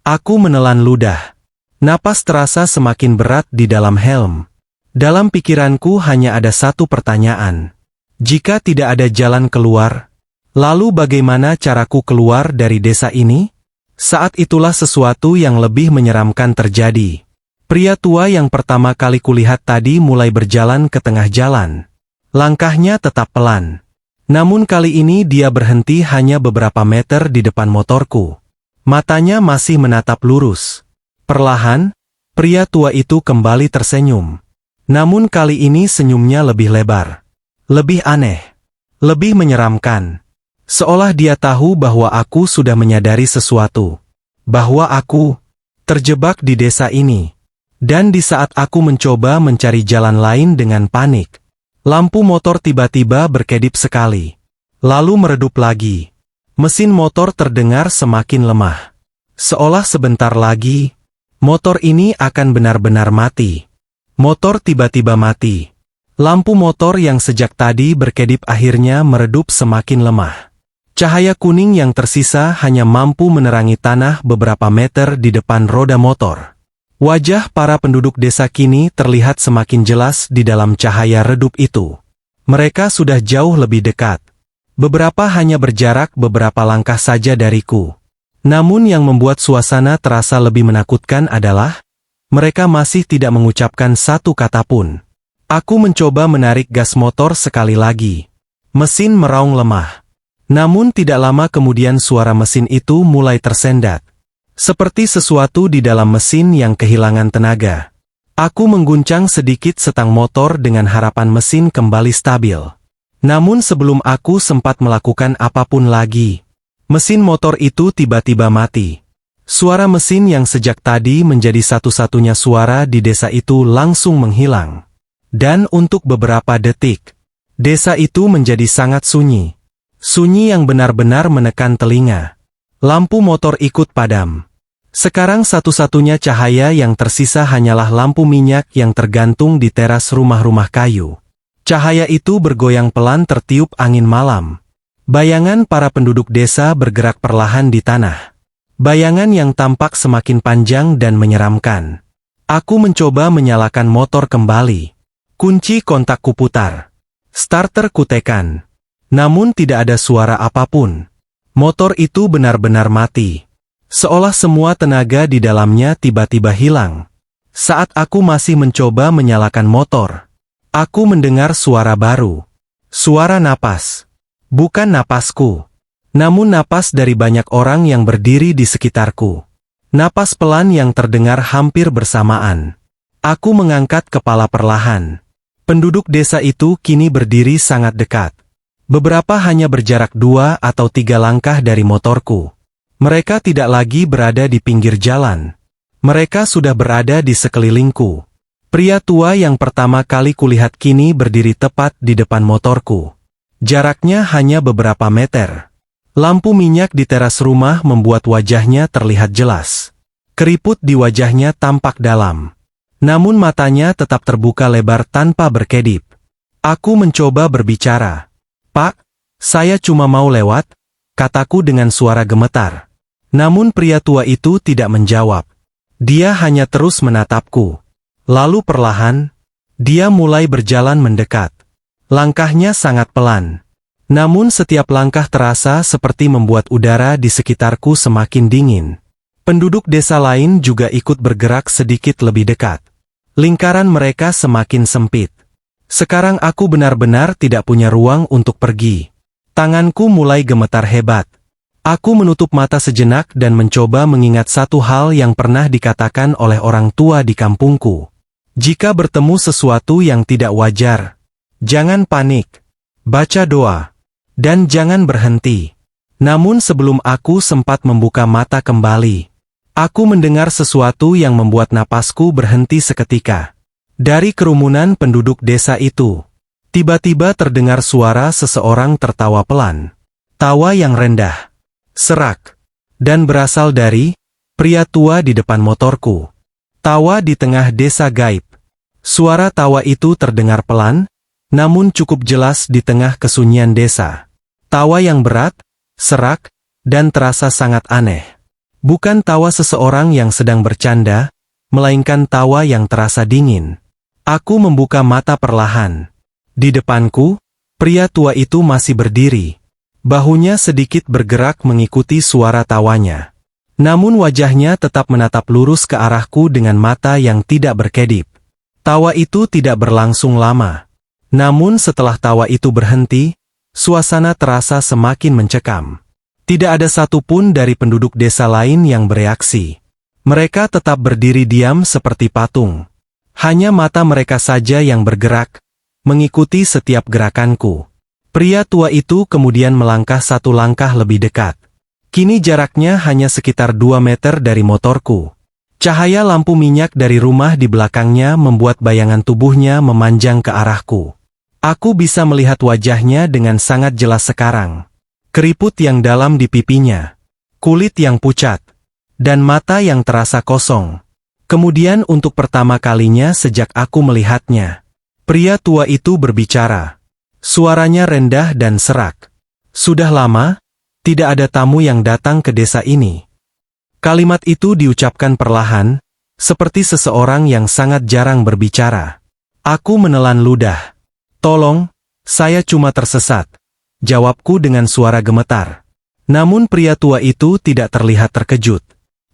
Aku menelan ludah. Napas terasa semakin berat di dalam helm. Dalam pikiranku hanya ada satu pertanyaan. Jika tidak ada jalan keluar, lalu bagaimana caraku keluar dari desa ini? Saat itulah sesuatu yang lebih menyeramkan terjadi. Pria tua yang pertama kali kulihat tadi mulai berjalan ke tengah jalan. Langkahnya tetap pelan. Namun kali ini dia berhenti hanya beberapa meter di depan motorku. Matanya masih menatap lurus. Perlahan, pria tua itu kembali tersenyum. Namun kali ini senyumnya lebih lebar. Lebih aneh. Lebih menyeramkan. Seolah dia tahu bahwa aku sudah menyadari sesuatu. Bahwa aku terjebak di desa ini. Dan di saat aku mencoba mencari jalan lain dengan panik, lampu motor tiba-tiba berkedip sekali. Lalu meredup lagi. Mesin motor terdengar semakin lemah. Seolah sebentar lagi, motor ini akan benar-benar mati. Motor tiba-tiba mati. Lampu motor yang sejak tadi berkedip akhirnya meredup semakin lemah. Cahaya kuning yang tersisa hanya mampu menerangi tanah beberapa meter di depan roda motor. Wajah para penduduk desa kini terlihat semakin jelas di dalam cahaya redup itu. Mereka sudah jauh lebih dekat. Beberapa hanya berjarak beberapa langkah saja dariku. Namun yang membuat suasana terasa lebih menakutkan adalah, mereka masih tidak mengucapkan satu kata pun. Aku mencoba menarik gas motor sekali lagi. Mesin meraung lemah. Namun tidak lama kemudian suara mesin itu mulai tersendat. Seperti sesuatu di dalam mesin yang kehilangan tenaga. Aku mengguncang sedikit setang motor dengan harapan mesin kembali stabil. Namun sebelum aku sempat melakukan apapun lagi, mesin motor itu tiba-tiba mati. Suara mesin yang sejak tadi menjadi satu-satunya suara di desa itu langsung menghilang. Dan untuk beberapa detik, desa itu menjadi sangat sunyi. Sunyi yang benar-benar menekan telinga. Lampu motor ikut padam. Sekarang satu-satunya cahaya yang tersisa hanyalah lampu minyak yang tergantung di teras rumah-rumah kayu. Cahaya itu bergoyang pelan tertiup angin malam. Bayangan para penduduk desa bergerak perlahan di tanah. Bayangan yang tampak semakin panjang dan menyeramkan. Aku mencoba menyalakan motor kembali. Kunci kontak kuputar. Starter kutekan. Namun tidak ada suara apapun. Motor itu benar-benar mati. Seolah semua tenaga di dalamnya tiba-tiba hilang. Saat aku masih mencoba menyalakan motor, aku mendengar suara baru. Suara napas. Bukan napasku, namun napas dari banyak orang yang berdiri di sekitarku. Napas pelan yang terdengar hampir bersamaan. Aku mengangkat kepala perlahan. Penduduk desa itu kini berdiri sangat dekat. Beberapa hanya berjarak 2 atau 3 langkah dari motorku. Mereka tidak lagi berada di pinggir jalan. Mereka sudah berada di sekelilingku. Pria tua yang pertama kali kulihat kini berdiri tepat di depan motorku. Jaraknya hanya beberapa meter. Lampu minyak di teras rumah membuat wajahnya terlihat jelas. Keriput di wajahnya tampak dalam. Namun matanya tetap terbuka lebar tanpa berkedip. Aku mencoba berbicara. "Pak, saya cuma mau lewat," kataku dengan suara gemetar. Namun pria tua itu tidak menjawab. Dia hanya terus menatapku. Lalu perlahan, dia mulai berjalan mendekat. Langkahnya sangat pelan. Namun setiap langkah terasa seperti membuat udara di sekitarku semakin dingin. Penduduk desa lain juga ikut bergerak sedikit lebih dekat. Lingkaran mereka semakin sempit. Sekarang aku benar-benar tidak punya ruang untuk pergi. Tanganku mulai gemetar hebat. Aku menutup mata sejenak dan mencoba mengingat satu hal yang pernah dikatakan oleh orang tua di kampungku. Jika bertemu sesuatu yang tidak wajar, jangan panik, baca doa, dan jangan berhenti. Namun sebelum aku sempat membuka mata kembali, aku mendengar sesuatu yang membuat napasku berhenti seketika. Dari kerumunan penduduk desa itu, tiba-tiba terdengar suara seseorang tertawa pelan. Tawa yang rendah, serak, dan berasal dari pria tua di depan motorku. Tawa di tengah desa gaib. Suara tawa itu terdengar pelan, namun cukup jelas di tengah kesunyian desa. Tawa yang berat, serak, dan terasa sangat aneh. Bukan tawa seseorang yang sedang bercanda, melainkan tawa yang terasa dingin. Aku membuka mata perlahan. Di depanku, pria tua itu masih berdiri. Bahunya sedikit bergerak mengikuti suara tawanya. Namun wajahnya tetap menatap lurus ke arahku dengan mata yang tidak berkedip. Tawa itu tidak berlangsung lama. Namun setelah tawa itu berhenti, suasana terasa semakin mencekam. Tidak ada satupun dari penduduk desa lain yang bereaksi. Mereka tetap berdiri diam seperti patung. Hanya mata mereka saja yang bergerak, mengikuti setiap gerakanku. Pria tua itu kemudian melangkah 1 langkah lebih dekat. Kini jaraknya hanya sekitar 2 meter dari motorku. Cahaya lampu minyak dari rumah di belakangnya membuat bayangan tubuhnya memanjang ke arahku. Aku bisa melihat wajahnya dengan sangat jelas sekarang. Keriput yang dalam di pipinya, kulit yang pucat, dan mata yang terasa kosong. Kemudian untuk pertama kalinya sejak aku melihatnya, pria tua itu berbicara. Suaranya rendah dan serak. "Sudah lama, tidak ada tamu yang datang ke desa ini." Kalimat itu diucapkan perlahan, seperti seseorang yang sangat jarang berbicara. Aku menelan ludah. "Tolong, saya cuma tersesat," jawabku dengan suara gemetar. Namun pria tua itu tidak terlihat terkejut.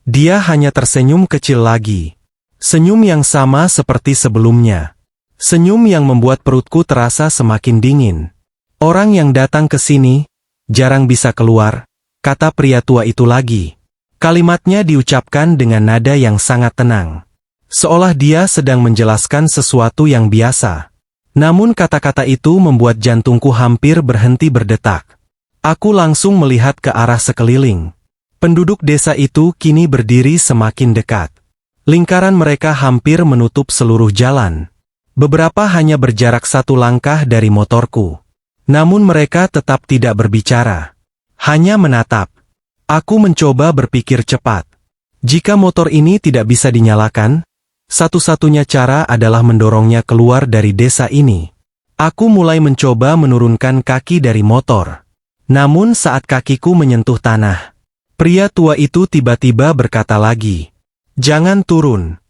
Dia hanya tersenyum kecil lagi. Senyum yang sama seperti sebelumnya. Senyum yang membuat perutku terasa semakin dingin. "Orang yang datang ke sini, jarang bisa keluar," kata pria tua itu lagi. Kalimatnya diucapkan dengan nada yang sangat tenang. Seolah dia sedang menjelaskan sesuatu yang biasa. Namun kata-kata itu membuat jantungku hampir berhenti berdetak. Aku langsung melihat ke arah sekeliling. Penduduk desa itu kini berdiri semakin dekat. Lingkaran mereka hampir menutup seluruh jalan. Beberapa hanya berjarak 1 langkah dari motorku. Namun mereka tetap tidak berbicara. Hanya menatap. Aku mencoba berpikir cepat. Jika motor ini tidak bisa dinyalakan, satu-satunya cara adalah mendorongnya keluar dari desa ini. Aku mulai mencoba menurunkan kaki dari motor. Namun saat kakiku menyentuh tanah, pria tua itu tiba-tiba berkata lagi, "Jangan turun."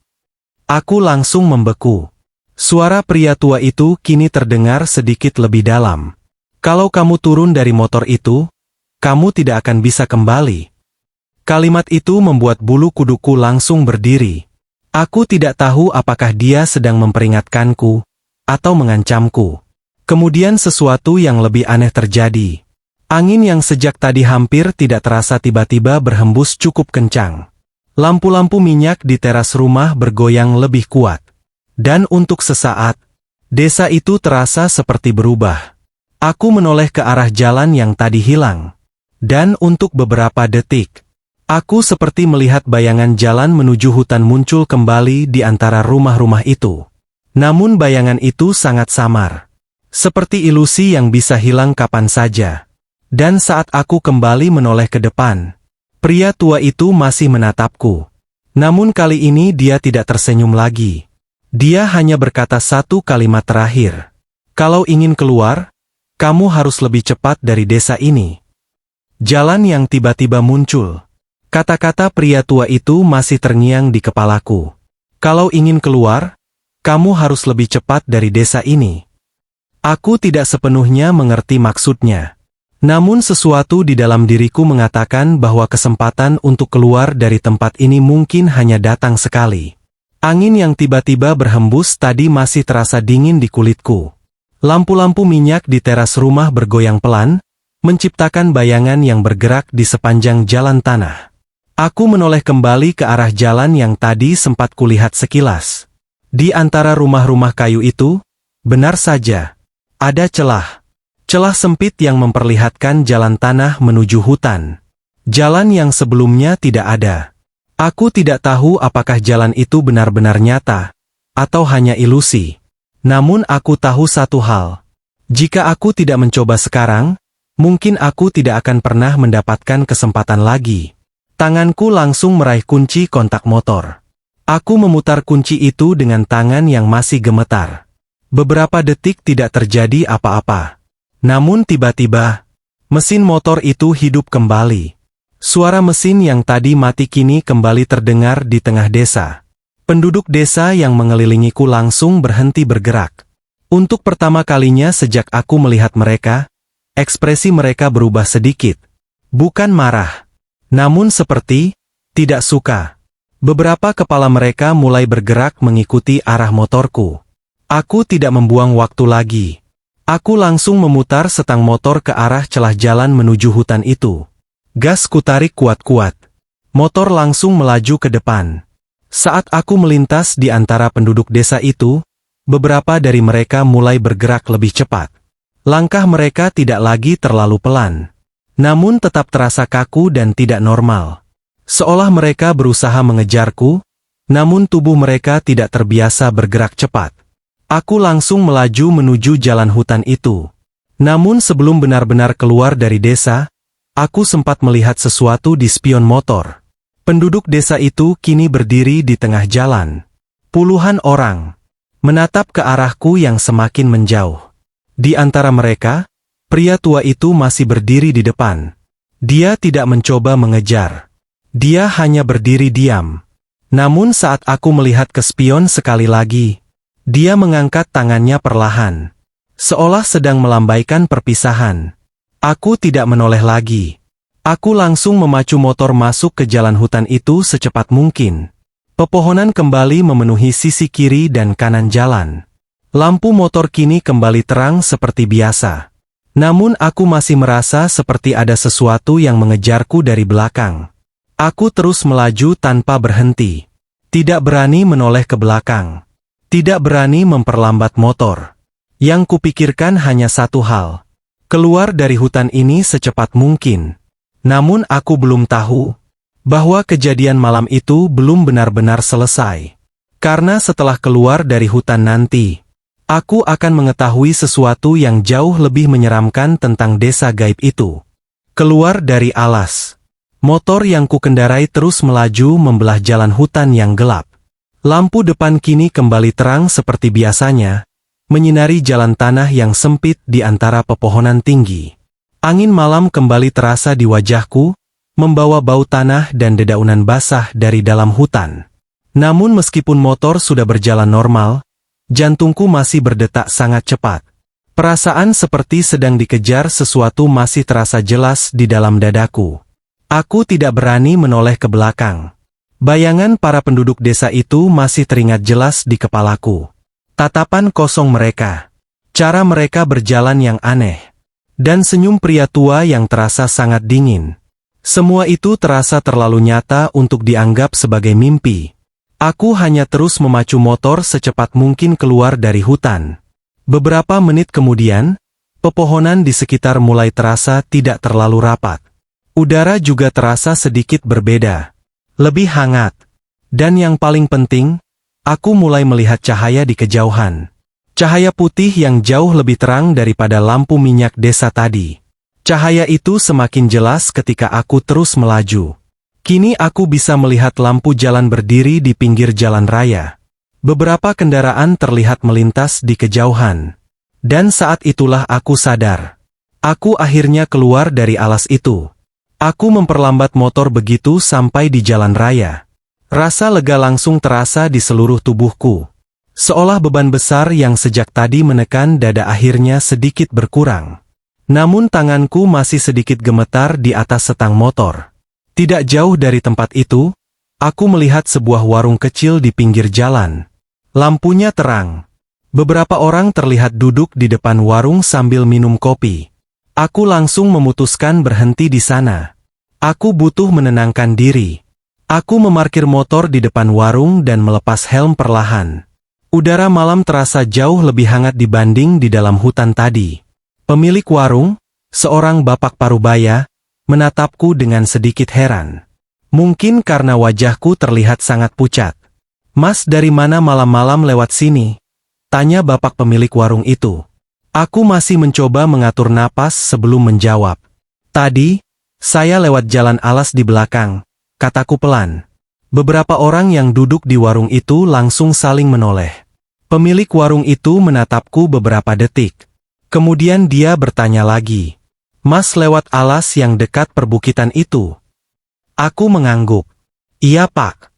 Aku langsung membeku. Suara pria tua itu kini terdengar sedikit lebih dalam. "Kalau kamu turun dari motor itu, kamu tidak akan bisa kembali." Kalimat itu membuat bulu kuduku langsung berdiri. Aku tidak tahu apakah dia sedang memperingatkanku atau mengancamku. Kemudian sesuatu yang lebih aneh terjadi. Angin yang sejak tadi hampir tidak terasa tiba-tiba berhembus cukup kencang. Lampu-lampu minyak di teras rumah bergoyang lebih kuat. Dan untuk sesaat, desa itu terasa seperti berubah. Aku menoleh ke arah jalan yang tadi hilang. Dan untuk beberapa detik, aku seperti melihat bayangan jalan menuju hutan muncul kembali di antara rumah-rumah itu. Namun bayangan itu sangat samar. Seperti ilusi yang bisa hilang kapan saja. Dan saat aku kembali menoleh ke depan, pria tua itu masih menatapku. Namun kali ini dia tidak tersenyum lagi. Dia hanya berkata satu kalimat terakhir. Kalau ingin keluar, kamu harus lebih cepat dari desa ini. Jalan yang tiba-tiba muncul. Kata-kata pria tua itu masih terngiang di kepalaku. Kalau ingin keluar, kamu harus lebih cepat dari desa ini. Aku tidak sepenuhnya mengerti maksudnya. Namun sesuatu di dalam diriku mengatakan bahwa kesempatan untuk keluar dari tempat ini mungkin hanya datang sekali. Angin yang tiba-tiba berhembus tadi masih terasa dingin di kulitku. Lampu-lampu minyak di teras rumah bergoyang pelan, menciptakan bayangan yang bergerak di sepanjang jalan tanah. Aku menoleh kembali ke arah jalan yang tadi sempat kulihat sekilas. Di antara rumah-rumah kayu itu, benar saja, ada celah. Celah sempit yang memperlihatkan jalan tanah menuju hutan. Jalan yang sebelumnya tidak ada. Aku tidak tahu apakah jalan itu benar-benar nyata, atau hanya ilusi. Namun aku tahu satu hal. Jika aku tidak mencoba sekarang, mungkin aku tidak akan pernah mendapatkan kesempatan lagi. Tanganku langsung meraih kunci kontak motor. Aku memutar kunci itu dengan tangan yang masih gemetar. Beberapa detik tidak terjadi apa-apa. Namun tiba-tiba, mesin motor itu hidup kembali. Suara mesin yang tadi mati kini kembali terdengar di tengah desa. Penduduk desa yang mengelilingiku langsung berhenti bergerak. Untuk pertama kalinya sejak aku melihat mereka, ekspresi mereka berubah sedikit. Bukan marah, namun seperti tidak suka. Beberapa kepala mereka mulai bergerak mengikuti arah motorku. Aku tidak membuang waktu lagi. Aku langsung memutar setang motor ke arah celah jalan menuju hutan itu. Gas kutarik kuat-kuat. Motor langsung melaju ke depan. Saat aku melintas di antara penduduk desa itu, beberapa dari mereka mulai bergerak lebih cepat. Langkah mereka tidak lagi terlalu pelan. Namun tetap terasa kaku dan tidak normal. Seolah mereka berusaha mengejarku, namun tubuh mereka tidak terbiasa bergerak cepat. Aku langsung melaju menuju jalan hutan itu. Namun sebelum benar-benar keluar dari desa, aku sempat melihat sesuatu di spion motor. Penduduk desa itu kini berdiri di tengah jalan. Puluhan orang menatap ke arahku yang semakin menjauh. Di antara mereka, pria tua itu masih berdiri di depan. Dia tidak mencoba mengejar. Dia hanya berdiri diam. Namun saat aku melihat ke spion sekali lagi, dia mengangkat tangannya perlahan. Seolah sedang melambaikan perpisahan. Aku tidak menoleh lagi. Aku langsung memacu motor masuk ke jalan hutan itu secepat mungkin. Pepohonan kembali memenuhi sisi kiri dan kanan jalan. Lampu motor kini kembali terang seperti biasa. Namun aku masih merasa seperti ada sesuatu yang mengejarku dari belakang. Aku terus melaju tanpa berhenti. Tidak berani menoleh ke belakang. Tidak berani memperlambat motor. Yang kupikirkan hanya satu hal. Keluar dari hutan ini secepat mungkin. Namun aku belum tahu bahwa kejadian malam itu belum benar-benar selesai. Karena setelah keluar dari hutan nanti, aku akan mengetahui sesuatu yang jauh lebih menyeramkan tentang desa gaib itu. Keluar dari alas. Motor yang kukendarai terus melaju membelah jalan hutan yang gelap. Lampu depan kini kembali terang seperti biasanya, menyinari jalan tanah yang sempit di antara pepohonan tinggi. Angin malam kembali terasa di wajahku, membawa bau tanah dan dedaunan basah dari dalam hutan. Namun meskipun motor sudah berjalan normal, jantungku masih berdetak sangat cepat. Perasaan seperti sedang dikejar sesuatu masih terasa jelas di dalam dadaku. Aku tidak berani menoleh ke belakang. Bayangan para penduduk desa itu masih teringat jelas di kepalaku. Tatapan kosong mereka, cara mereka berjalan yang aneh, dan senyum pria tua yang terasa sangat dingin. Semua itu terasa terlalu nyata untuk dianggap sebagai mimpi. Aku hanya terus memacu motor secepat mungkin keluar dari hutan. Beberapa menit kemudian, pepohonan di sekitar mulai terasa tidak terlalu rapat. Udara juga terasa sedikit berbeda, lebih hangat. Dan yang paling penting, aku mulai melihat cahaya di kejauhan. Cahaya putih yang jauh lebih terang daripada lampu minyak desa tadi. Cahaya itu semakin jelas ketika aku terus melaju. Kini aku bisa melihat lampu jalan berdiri di pinggir jalan raya. Beberapa kendaraan terlihat melintas di kejauhan. Dan saat itulah aku sadar. Aku akhirnya keluar dari alas itu. Aku memperlambat motor begitu sampai di jalan raya. Rasa lega langsung terasa di seluruh tubuhku. Seolah beban besar yang sejak tadi menekan dada akhirnya sedikit berkurang. Namun tanganku masih sedikit gemetar di atas setang motor. Tidak jauh dari tempat itu, aku melihat sebuah warung kecil di pinggir jalan. Lampunya terang. Beberapa orang terlihat duduk di depan warung sambil minum kopi. Aku langsung memutuskan berhenti di sana. Aku butuh menenangkan diri. Aku memarkir motor di depan warung dan melepas helm perlahan. Udara malam terasa jauh lebih hangat dibanding di dalam hutan tadi. Pemilik warung, seorang bapak parubaya, menatapku dengan sedikit heran. Mungkin karena wajahku terlihat sangat pucat. "Mas, dari mana malam-malam lewat sini?" tanya bapak pemilik warung itu. Aku masih mencoba mengatur napas sebelum menjawab. "Tadi, saya lewat jalan alas di belakang," kataku pelan. Beberapa orang yang duduk di warung itu langsung saling menoleh. Pemilik warung itu menatapku beberapa detik. Kemudian dia bertanya lagi, "Mas lewat alas yang dekat perbukitan itu?" Aku mengangguk. "Iya, Pak."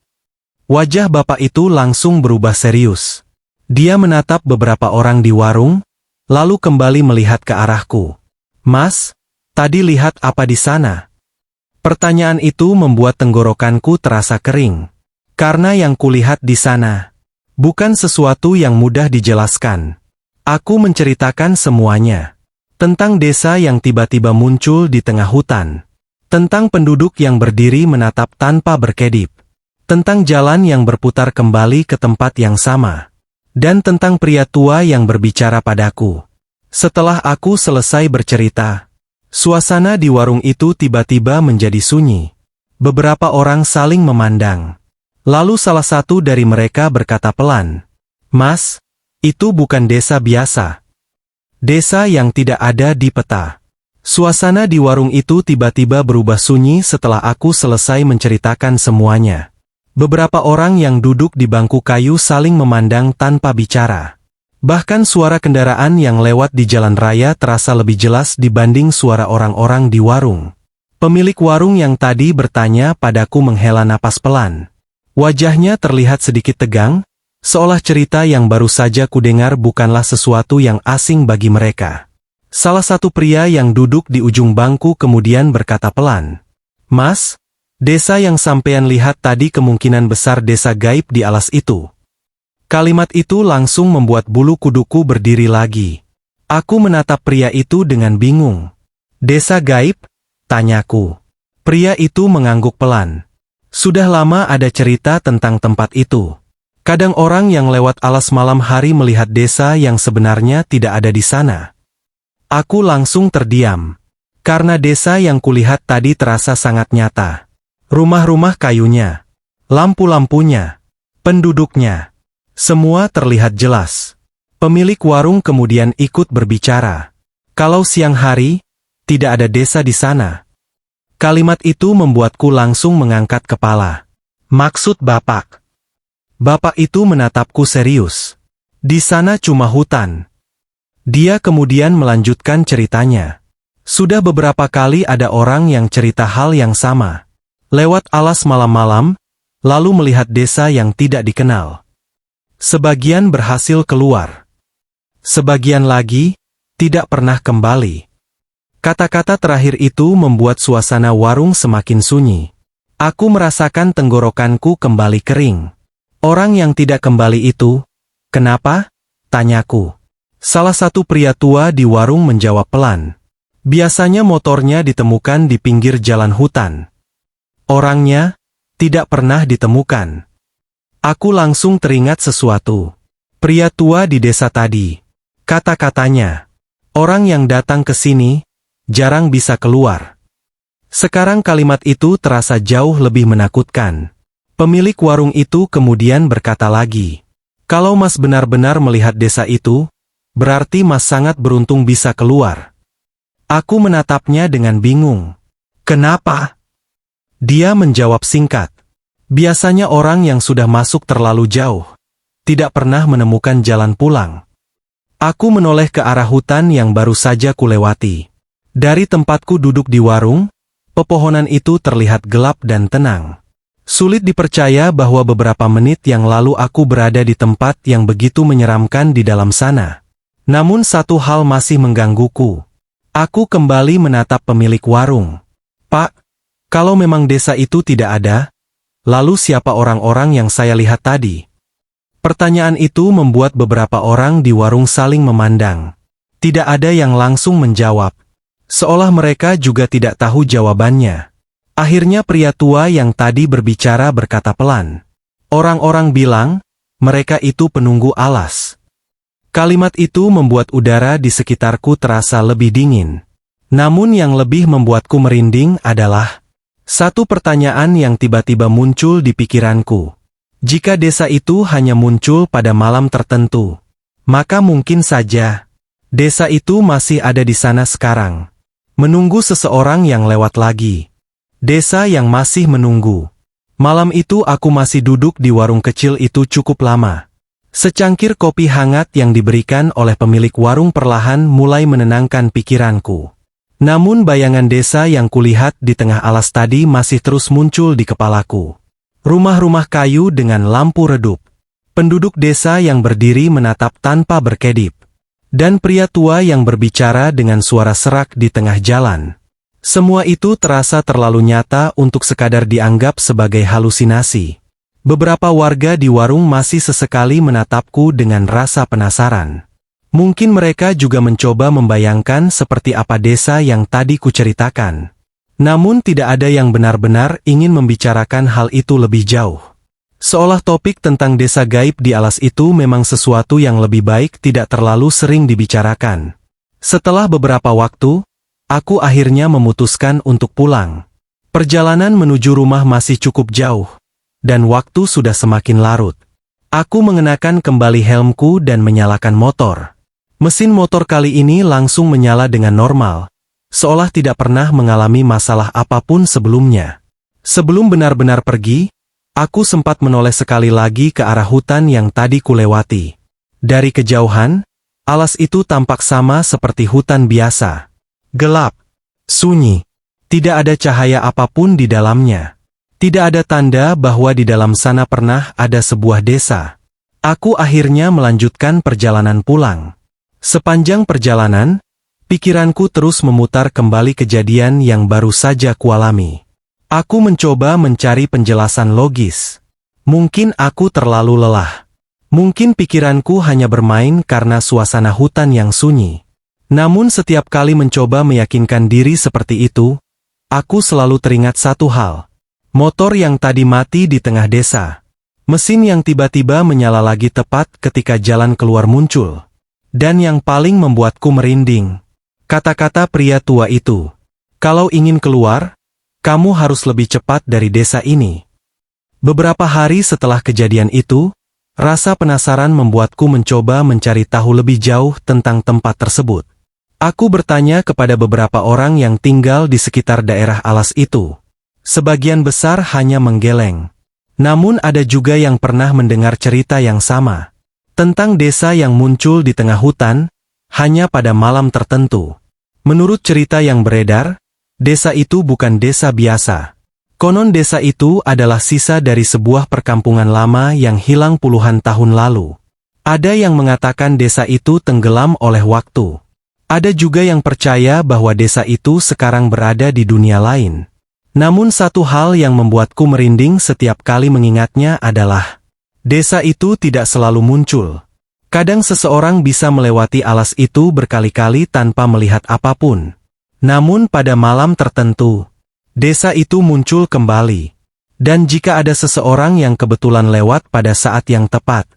Wajah bapak itu langsung berubah serius. Dia menatap beberapa orang di warung, lalu kembali melihat ke arahku. "Mas, tadi lihat apa di sana?" Pertanyaan itu membuat tenggorokanku terasa kering. Karena yang kulihat di sana bukan sesuatu yang mudah dijelaskan. Aku menceritakan semuanya. Tentang desa yang tiba-tiba muncul di tengah hutan. Tentang penduduk yang berdiri menatap tanpa berkedip. Tentang jalan yang berputar kembali ke tempat yang sama. Dan tentang pria tua yang berbicara padaku. Setelah aku selesai bercerita, suasana di warung itu tiba-tiba menjadi sunyi. Beberapa orang saling memandang. Lalu salah satu dari mereka berkata pelan, "Mas, itu bukan desa biasa. Desa yang tidak ada di peta." Suasana di warung itu tiba-tiba berubah sunyi setelah aku selesai menceritakan semuanya. Beberapa orang yang duduk di bangku kayu saling memandang tanpa bicara. Bahkan suara kendaraan yang lewat di jalan raya terasa lebih jelas dibanding suara orang-orang di warung. Pemilik warung yang tadi bertanya padaku menghela napas pelan. Wajahnya terlihat sedikit tegang, seolah cerita yang baru saja kudengar bukanlah sesuatu yang asing bagi mereka. Salah satu pria yang duduk di ujung bangku kemudian berkata pelan, "Mas, desa yang sampean lihat tadi kemungkinan besar desa gaib di alas itu." Kalimat itu langsung membuat bulu kuduku berdiri lagi. Aku menatap pria itu dengan bingung. "Desa gaib?" tanyaku. Pria itu mengangguk pelan. "Sudah lama ada cerita tentang tempat itu. Kadang orang yang lewat alas malam hari melihat desa yang sebenarnya tidak ada di sana." Aku langsung terdiam. Karena desa yang kulihat tadi terasa sangat nyata. Rumah-rumah kayunya, lampu-lampunya, penduduknya, semua terlihat jelas. Pemilik warung kemudian ikut berbicara. "Kalau siang hari, tidak ada desa di sana." Kalimat itu membuatku langsung mengangkat kepala. "Maksud Bapak?" Bapak itu menatapku serius. "Di sana cuma hutan." Dia kemudian melanjutkan ceritanya. "Sudah beberapa kali ada orang yang cerita hal yang sama. Lewat alas malam-malam, lalu melihat desa yang tidak dikenal. Sebagian berhasil keluar. Sebagian lagi, tidak pernah kembali." Kata-kata terakhir itu membuat suasana warung semakin sunyi. Aku merasakan tenggorokanku kembali kering. Orang yang tidak kembali itu, kenapa? Tanyaku. Salah satu pria tua di warung menjawab pelan. Biasanya motornya ditemukan di pinggir jalan hutan. Orangnya tidak pernah ditemukan. Aku langsung teringat sesuatu. Pria tua di desa tadi. Kata-katanya. Orang yang datang ke sini jarang bisa keluar. Sekarang kalimat itu terasa jauh lebih menakutkan. Pemilik warung itu kemudian berkata lagi, "Kalau Mas benar-benar melihat desa itu, berarti Mas sangat beruntung bisa keluar." Aku menatapnya dengan bingung. "Kenapa?" Dia menjawab singkat. "Biasanya orang yang sudah masuk terlalu jauh, tidak pernah menemukan jalan pulang." Aku menoleh ke arah hutan yang baru saja kulewati. Dari tempatku duduk di warung, pepohonan itu terlihat gelap dan tenang. Sulit dipercaya bahwa beberapa menit yang lalu aku berada di tempat yang begitu menyeramkan di dalam sana. Namun satu hal masih menggangguku. Aku kembali menatap pemilik warung. "Pak, kalau memang desa itu tidak ada, lalu siapa orang-orang yang saya lihat tadi?" Pertanyaan itu membuat beberapa orang di warung saling memandang. Tidak ada yang langsung menjawab. Seolah mereka juga tidak tahu jawabannya. Akhirnya pria tua yang tadi berbicara berkata pelan. "Orang-orang bilang, mereka itu penunggu alas." Kalimat itu membuat udara di sekitarku terasa lebih dingin. Namun yang lebih membuatku merinding adalah satu pertanyaan yang tiba-tiba muncul di pikiranku. Jika desa itu hanya muncul pada malam tertentu, maka mungkin saja desa itu masih ada di sana sekarang. Menunggu seseorang yang lewat lagi. Desa yang masih menunggu. Malam itu aku masih duduk di warung kecil itu cukup lama. Secangkir kopi hangat yang diberikan oleh pemilik warung perlahan mulai menenangkan pikiranku. Namun bayangan desa yang kulihat di tengah alas tadi masih terus muncul di kepalaku. Rumah-rumah kayu dengan lampu redup. Penduduk desa yang berdiri menatap tanpa berkedip. Dan pria tua yang berbicara dengan suara serak di tengah jalan. Semua itu terasa terlalu nyata untuk sekadar dianggap sebagai halusinasi. Beberapa warga di warung masih sesekali menatapku dengan rasa penasaran. Mungkin mereka juga mencoba membayangkan seperti apa desa yang tadi kuceritakan. Namun tidak ada yang benar-benar ingin membicarakan hal itu lebih jauh. Seolah topik tentang desa gaib di alas itu memang sesuatu yang lebih baik tidak terlalu sering dibicarakan. Setelah beberapa waktu, aku akhirnya memutuskan untuk pulang. Perjalanan menuju rumah masih cukup jauh, dan waktu sudah semakin larut. Aku mengenakan kembali helmku dan menyalakan motor. Mesin motor kali ini langsung menyala dengan normal, seolah tidak pernah mengalami masalah apapun sebelumnya. Sebelum benar-benar pergi, aku sempat menoleh sekali lagi ke arah hutan yang tadi kulewati. Dari kejauhan, alas itu tampak sama seperti hutan biasa. Gelap, sunyi, tidak ada cahaya apapun di dalamnya. Tidak ada tanda bahwa di dalam sana pernah ada sebuah desa. Aku akhirnya melanjutkan perjalanan pulang. Sepanjang perjalanan, pikiranku terus memutar kembali kejadian yang baru saja kualami. Aku mencoba mencari penjelasan logis. Mungkin aku terlalu lelah. Mungkin pikiranku hanya bermain karena suasana hutan yang sunyi. Namun setiap kali mencoba meyakinkan diri seperti itu, aku selalu teringat satu hal. Motor yang tadi mati di tengah desa. Mesin yang tiba-tiba menyala lagi tepat ketika jalan keluar muncul. Dan yang paling membuatku merinding, kata-kata pria tua itu. "Kalau ingin keluar, kamu harus lebih cepat dari desa ini." Beberapa hari setelah kejadian itu, rasa penasaran membuatku mencoba mencari tahu lebih jauh tentang tempat tersebut. Aku bertanya kepada beberapa orang yang tinggal di sekitar daerah alas itu. Sebagian besar hanya menggeleng. Namun ada juga yang pernah mendengar cerita yang sama. Tentang desa yang muncul di tengah hutan, hanya pada malam tertentu. Menurut cerita yang beredar, desa itu bukan desa biasa. Konon desa itu adalah sisa dari sebuah perkampungan lama yang hilang puluhan tahun lalu. Ada yang mengatakan desa itu tenggelam oleh waktu. Ada juga yang percaya bahwa desa itu sekarang berada di dunia lain. Namun satu hal yang membuatku merinding setiap kali mengingatnya adalah, desa itu tidak selalu muncul. Kadang seseorang bisa melewati alas itu berkali-kali tanpa melihat apapun. Namun pada malam tertentu, desa itu muncul kembali. Dan jika ada seseorang yang kebetulan lewat pada saat yang tepat,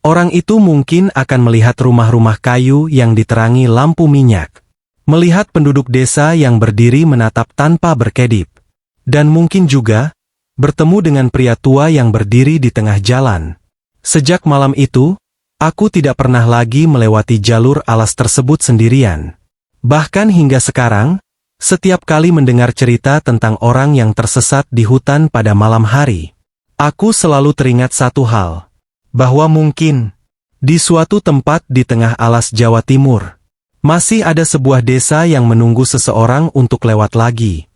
orang itu mungkin akan melihat rumah-rumah kayu yang diterangi lampu minyak. Melihat penduduk desa yang berdiri menatap tanpa berkedip. Dan mungkin juga, bertemu dengan pria tua yang berdiri di tengah jalan. Sejak malam itu, aku tidak pernah lagi melewati jalur alas tersebut sendirian. Bahkan hingga sekarang, setiap kali mendengar cerita tentang orang yang tersesat di hutan pada malam hari, aku selalu teringat satu hal, bahwa mungkin, di suatu tempat di tengah alas Jawa Timur, masih ada sebuah desa yang menunggu seseorang untuk lewat lagi.